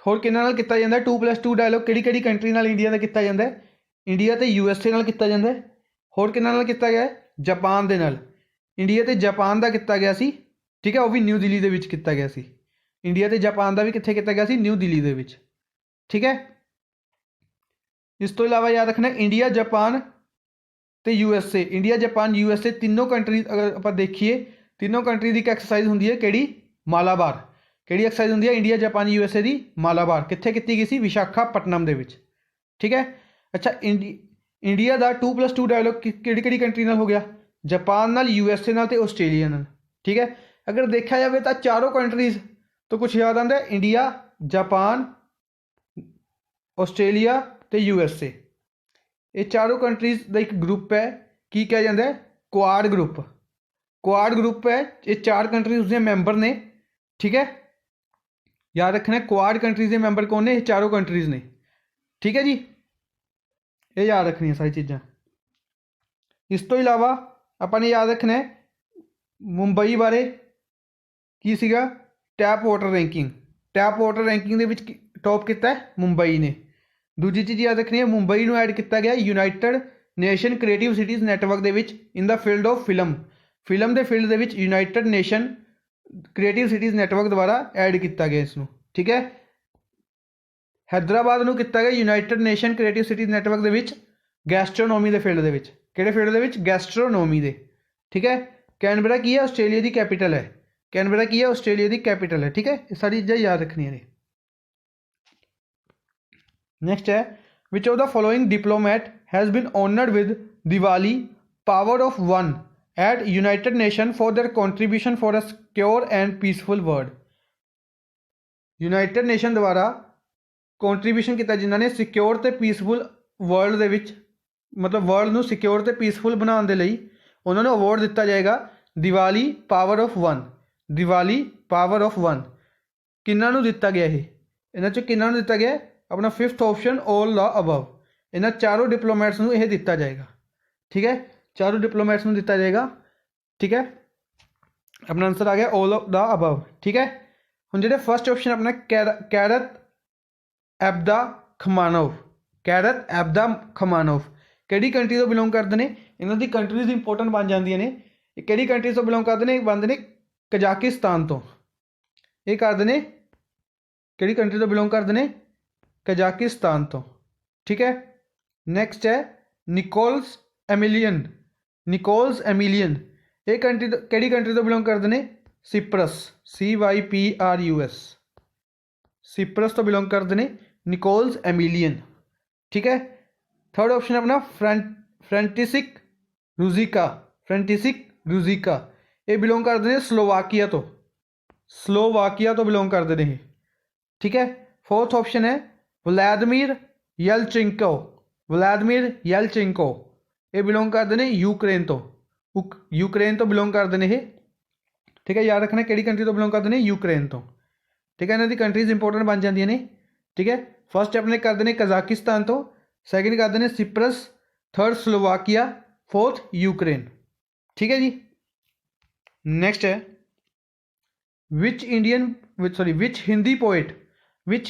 होर किन्हां नाल किया जाता है? 2+2 डायलॉग किहड़ी कंट्री नाल इंडिया का किया जाता है? इंडिया तो USA नाल किया जाता है। होर किन्हां नाल किया गया? जापान दे नाल। इंडिया तो जापान का किया गया सी। ठीक है। वह भी न्यू दिल्ली दे विच किया गया सी। इंडिया तो जापान का भी कित्थे किया गया सी? न्यू दिल्ली दे विच। ठीक है। इस तो इलावा याद रखना इंडिया जापान तो USA, इंडिया जापान USA तीनों कंट्री अगर आप देखिए तीनों कंट्री की एक एक्सरसाइज होंगी है कि मालाबार। कि एक्सरसाइज होंगी है इंडिया जापान USA की मालाबार। कित्थे की गई सी? विशाखापट्टनम दे विच। ठीक है। अच्छा इंडिया का 2+2 डायलॉग कि कंट्री नाल हो गया? जापान नाल, USA नाल ते ऑस्ट्रेलिया नाल। ठीक है। अगर देखा जाए तो चारों कंट्रीज तो कुछ याद आता है इंडिया, जापान, ऑस्ट्रेलिया तो USA। ये चारों कंट्रीज का एक ग्रुप है की कहा जाता है? Quad group. क्वाड ग्रुप है। ये 4 कंट्रीज उसके मैंबर ने। ठीक है। याद रखना क्वाड कंट्रीज के मैंबर कौन ने? ये चारों कंट्रीज ने। ठीक है जी। ये याद रखनी सारी चीज़ा। इस तो इलावा अपने याद रखना है मुंबई बारे की सीगा? Tap water ranking. Tap water ranking दे विच टॉप किया है मुंबई ने। दूजी चीज़ याद रखनी है मुंबई में ऐड किया गया United Nation creative cities network दे विच in the field of film के फील्ड दे विच United Nation creative cities network द्वारा ऐड किया गया इसनों। ठीक है। हैदराबाद में किया गया United Nation creative cities network दे विच गैस्ट्रोनोमी के फील्ड दे विच। किहड़े फील्ड दे विच? गैस्ट्रोनोमी दे। ठीक है। कैनबरा की है? आस्ट्रेलिया की कैपिटल है। कैनबरा की है? आस्ट्रेलिया की कैपिटल है। ठीक है। ये सारी चीज़ें याद रखनियां ने। नेक्स्ट है which of the following diplomat has been honoured with Diwali power of one at United Nation for their contribution for a secure and peaceful world. United Nation द्वारा कॉन्ट्रीब्यूशन किया जिन्होंने सिक्योर तो पीसफुल वर्ल्ड दे विच मतलब world को secure तो peaceful बनाने के लिए उन्होंने अवार्ड दिता जाएगा Diwali power of one. Diwali power of one किन्हों दिता गया है? इन्हों चो किन्हों दिता गया? अपना 5th option all the above. इन्होंने चारों डिप्लोमैट्स को यह दिता जाएगा। ठीक है। चारों डिप्लोमैट्स को दिता जाएगा। ठीक है। अपना आंसर आ गया ऑल ऑफ द अबव। ठीक है। हम जो फर्स्ट ऑप्शन अपना कैरत एब्दा खमानोव। कैरत एब्दा खमानोव कि कंट्री तो बिलोंग करते हैं? इन्हों की कंट्रीज इंपोर्टेंट बन जाती ने। कि कंट्री तो बिलोंग करते हैं? बनते हैं कजाकिस्तान तो। ये करते हैं कि कंट्री तो बिलोंग करते हैं? कजाकिस्तान तो। ठीक है। नैक्सट है निकोल्स एमिलियन। निकोल्स एमिलियन ये कंट्री तो कि कंट्री तो बिलोंग करते हैं? सिप्रस। CYPRUS। सिप्रस तो बिलोंग करते हैं निकोल्स एमिलियन। ठीक है। थर्ड ऑप्शन अपना फ्रेंटिसिक रूजिका। फ्रेंटिसिक रूजिका ये बिलोंग करते हैं स्लोवाकिया तो। स्लोवाकिया तो बिलोंग करते हैं। ठीक है। फोर्थ ऑप्शन है व्लादिमीर येलचिंको। व्लादिमीर येलचिंको ये बिलोंग करते हैं यूक्रेन तो। यूक्रेन तो बिलोंग करते हैं। ठीक है। याद रखना कि कंट्री तो बिलोंग करते हैं? यूक्रेन तो। ठीक है। इन्हों की कंट्रीज इंपोर्टेंट बन जाती ने। ठीक है। फर्स्ट अपने करते हैं कजाकिस्तान तो, सैकेंड करते हैं Cyprus, third Slovakia, fourth Ukraine. ठीक है जी। नेक्स्ट है which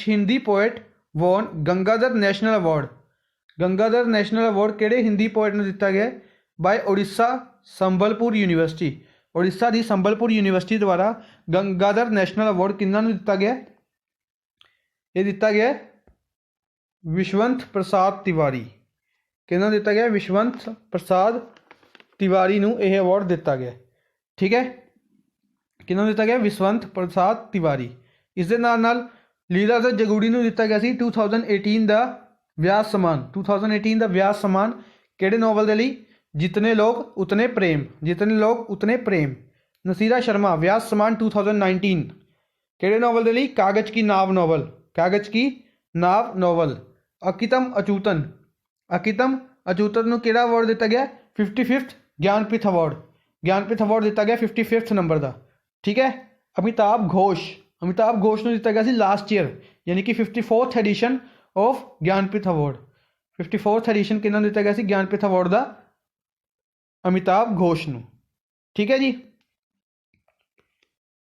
Hindi poet won Gangadhar national award. Gangadhar national award किहड़े हिंदी पोएट ने दिता गया? By Odisha Sambalpur university. ओडिशा की संबलपुर यूनिवर्सिटी द्वारा गंगाधर नेशनल अवार्ड किन्हां नूं दिता गया? ये दिता गया विश्वंत प्रसाद तिवारी। किन्हां दिता गया? विश्वंत प्रसाद तिवारी नूं यह अवार्ड दिता गया। ठीक है। किन्हों दिता गया? विश्वंत प्रसाद तिवारी। इस दे नाल लीला दत्त जगूड़ी नूं दिता गया सी 2018 का व्यास सम्मान। 2018 का व्यास सम्मान किहड़े नॉवल दे लई? जितने लोग उतने प्रेम। जितने लोग उतने प्रेम। नसीरा शर्मा व्यास सम्मान 2019 किहड़े नॉवल दे लई? कागज की नाव नॉवल। कागज की नाव नॉवल। अकितम अचूतन नूं किहड़ा अवार्ड दिता गया? 55th Jnanpith award. Jnanpith award दिता गया 55th नंबर का। ठीक है, अमिताभ घोष को दिता गया लास्ट ईयर, यानी कि 54th edition of Jnanpith award. 54th edition किन्हों दिता गया ज्ञानपीठ अवार्ड का? अमिताभ घोष ਨੂੰ। ठीक है जी,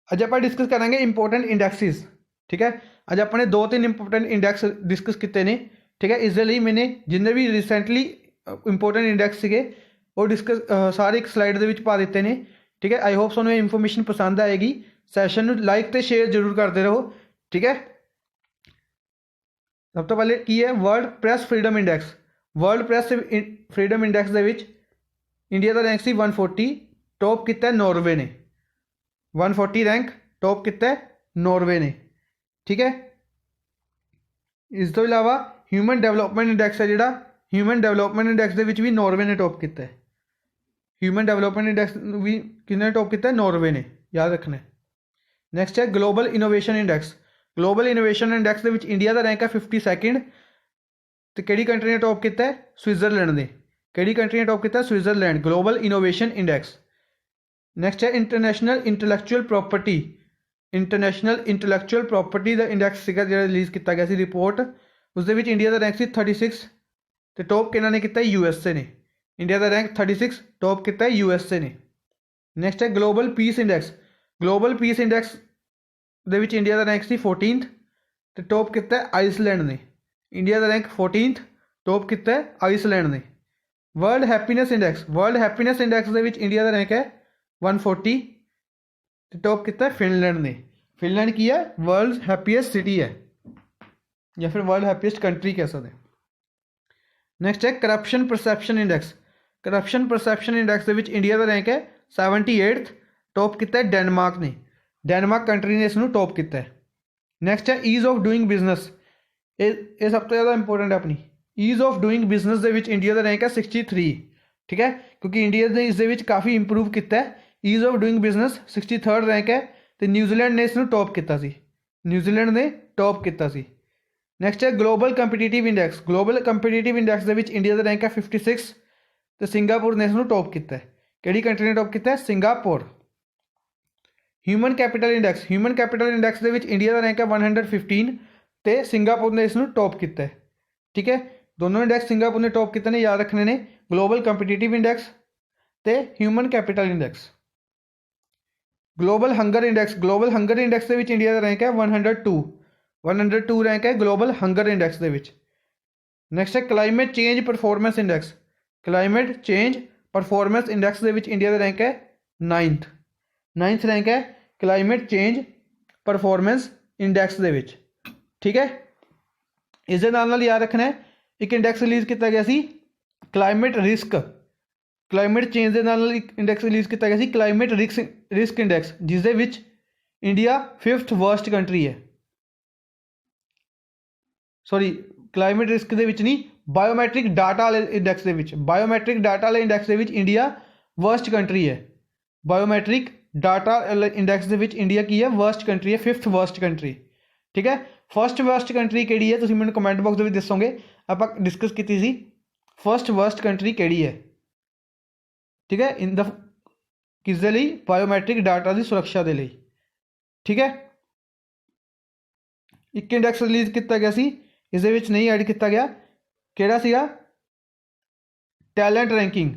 अज आप डिस्कस करांगे इंपोर्टेंट इंडैक्सिस। ठीक है, अज अपने 2-3 इंपोर्टेंट इंडैक्स डिस्कस किए हैं। ठीक है, इस मैंने जिन्हें भी रिसेंटली इंपोर्टेंट इंडैक्स थे वो डिस्कस सारे एक स्लाइड के पा दिते हैं। ठीक है, आई होप तुहानूं ये इन्फॉर्मेशन पसंद आएगी। सैशन में लाइक तो शेयर जरूर करते रहो। ठीक है, सब तो पहले की है world press freedom index. World press freedom index India का रैंक से 140, टॉप किया नॉर्वे ने। 140 रैंक टॉप किया नॉर्वे ने। ठीक है, इस तो इलावा ह्यूमन डेवलपमेंट इंडैक्स है जोड़ा, ह्यूमन डेवलपमेंट इंडैक्स भी नॉर्वे ने टॉप किया है। ह्यूमन डेवलपमेंट इंडैक्स भी किसने टॉप किया? नॉर्वे ने, याद रखना। नैक्सट है global innovation index. Global innovation index India का रैंक है 52nd। तो किहड़ी कंट्री ने टॉप किया? स्विट्जरलैंड ने। किहड़ी कंट्री ने टॉप किया? Switzerland. Global innovation index. Next है international intellectual property. International intellectual property का इंडैक्स जो रिलीज़ किया गया रिपोर्ट, उस इंडिया का रैंक से 36। तो टॉप किन्हों ने किया? USA ने। इंडिया का रैंक 36 टॉप किया USA ने। नैक्सट है global piece index. Global piece index India का रैंक से 14th। तो टॉप किया आइसलैंड ने। इंडिया का रैंक 14th, टॉप किया आइसलैंड ने। World happiness index. World happiness index India का रैंक है 140, तो टॉप किया फिनलैंड ने। फिनलैंड की है वर्ल्ड हैप्पीएस्ट सिटी है, या फिर वर्ल्ड हैप्पीएस्ट कंट्री कह सकते हैं। नैक्सट है corruption perception index. Corruption perception index India का रैंक है 78th, टॉप किया डेनमार्क ने। डेनमार्क कंट्री ने इसनों टॉप किया है। नैक्सट है ईज़ ऑफ डूइंग बिजनेस। ये सब तो ज़्यादा इंपोर्टेंट है अपनी। Ease of doing business India का रैंक है 63। ठीक है, क्योंकि इंडिया ने इस काफ़ी इंप्रूव किया है। Ease of doing business 63rd rank है। तो न्यूजीलैंड ने इसनों टॉप किया सी। न्यूजीलैंड ने टॉप किया सी। नैक्सट है global competitive index. Global competitive index India का रैंक है 56। तो सिंगापुर ने इसनों टॉप किया है। किहड़ी कंट्री ने टॉप किया? Singapore. Human capital index. Human capital index India का रैंक है 115, तो सिंगापुर ने इसनों टॉप किया है। ठीक है, दोनों इंडैक्स सिंगापुर ने टॉप किए ने, याद रखने ने। ग्लोबल कंपीटीटिव इंडैक्स तो human capital index. Global hunger index. Global hunger index India का रैंक है 102 रैंक है ग्लोबल हंगर इंडैक्स। नैक्सट है climate change performance index. Climate change performance index India का रैंक है 9th रैंक है climate change performance index. ठीक है, इस याद रखना है एक इंडैक्स रिलीज़ किया गया सी क्लाइमेट रिस्क। क्लाइमेट चेंज के नाल एक इंडैक्स रिलीज़ किया गया सी क्लाइमेट रिस्क इंडैक्स, जिस इंडिया 5th वर्स्ट कंट्री है। सॉरी, क्लाइमेट रिस्क के नहीं, बायोमैट्रिक डाटा वाले इंडैक्स बायोमैट्रिक डाटा वाले इंडैक्स इंडिया वर्स्ट कंट्री है। बायोमैट्रिक डाटा इंडैक्स इंडिया की है वर्स्ट कंट्री है, 5th वर्स्ट कंट्री। ठीक है, फर्स्ट वर्स्ट कंट्री किहड़ी है? तुसीं मैनूं कमेंट बॉक्स में दसोगे। आप डिस्कस की थी फर्स्ट वर्स्ट कंट्री किहड़ी है। ठीक है, इन द किस दे लई? बायोमैट्रिक डाटा की सुरक्षा के लिए। ठीक है, एक इंडैक्स रिलीज़ किया गया सी, इस नहीं ऐड किया गया, किहड़ा सीगा? Talent ranking.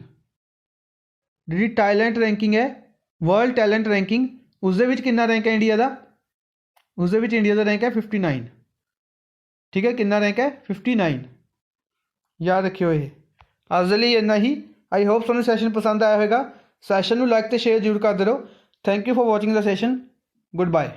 जी टैलेंट रैंकिंग है, वर्ल्ड टैलेंट रैंकिंग, उस कितना रैंक है इंडिया का? उस इंडिया का रैंक है 59। ठीक है, कितना रैंक है? 59। याद रखियो ये। अज लिए इन्ना ही। आई होप तुहानूं सैशन पसंद आया होगा। सैशन में लाइक तो शेयर जरूर करते रहो। Thank you for watching the session. Good bye.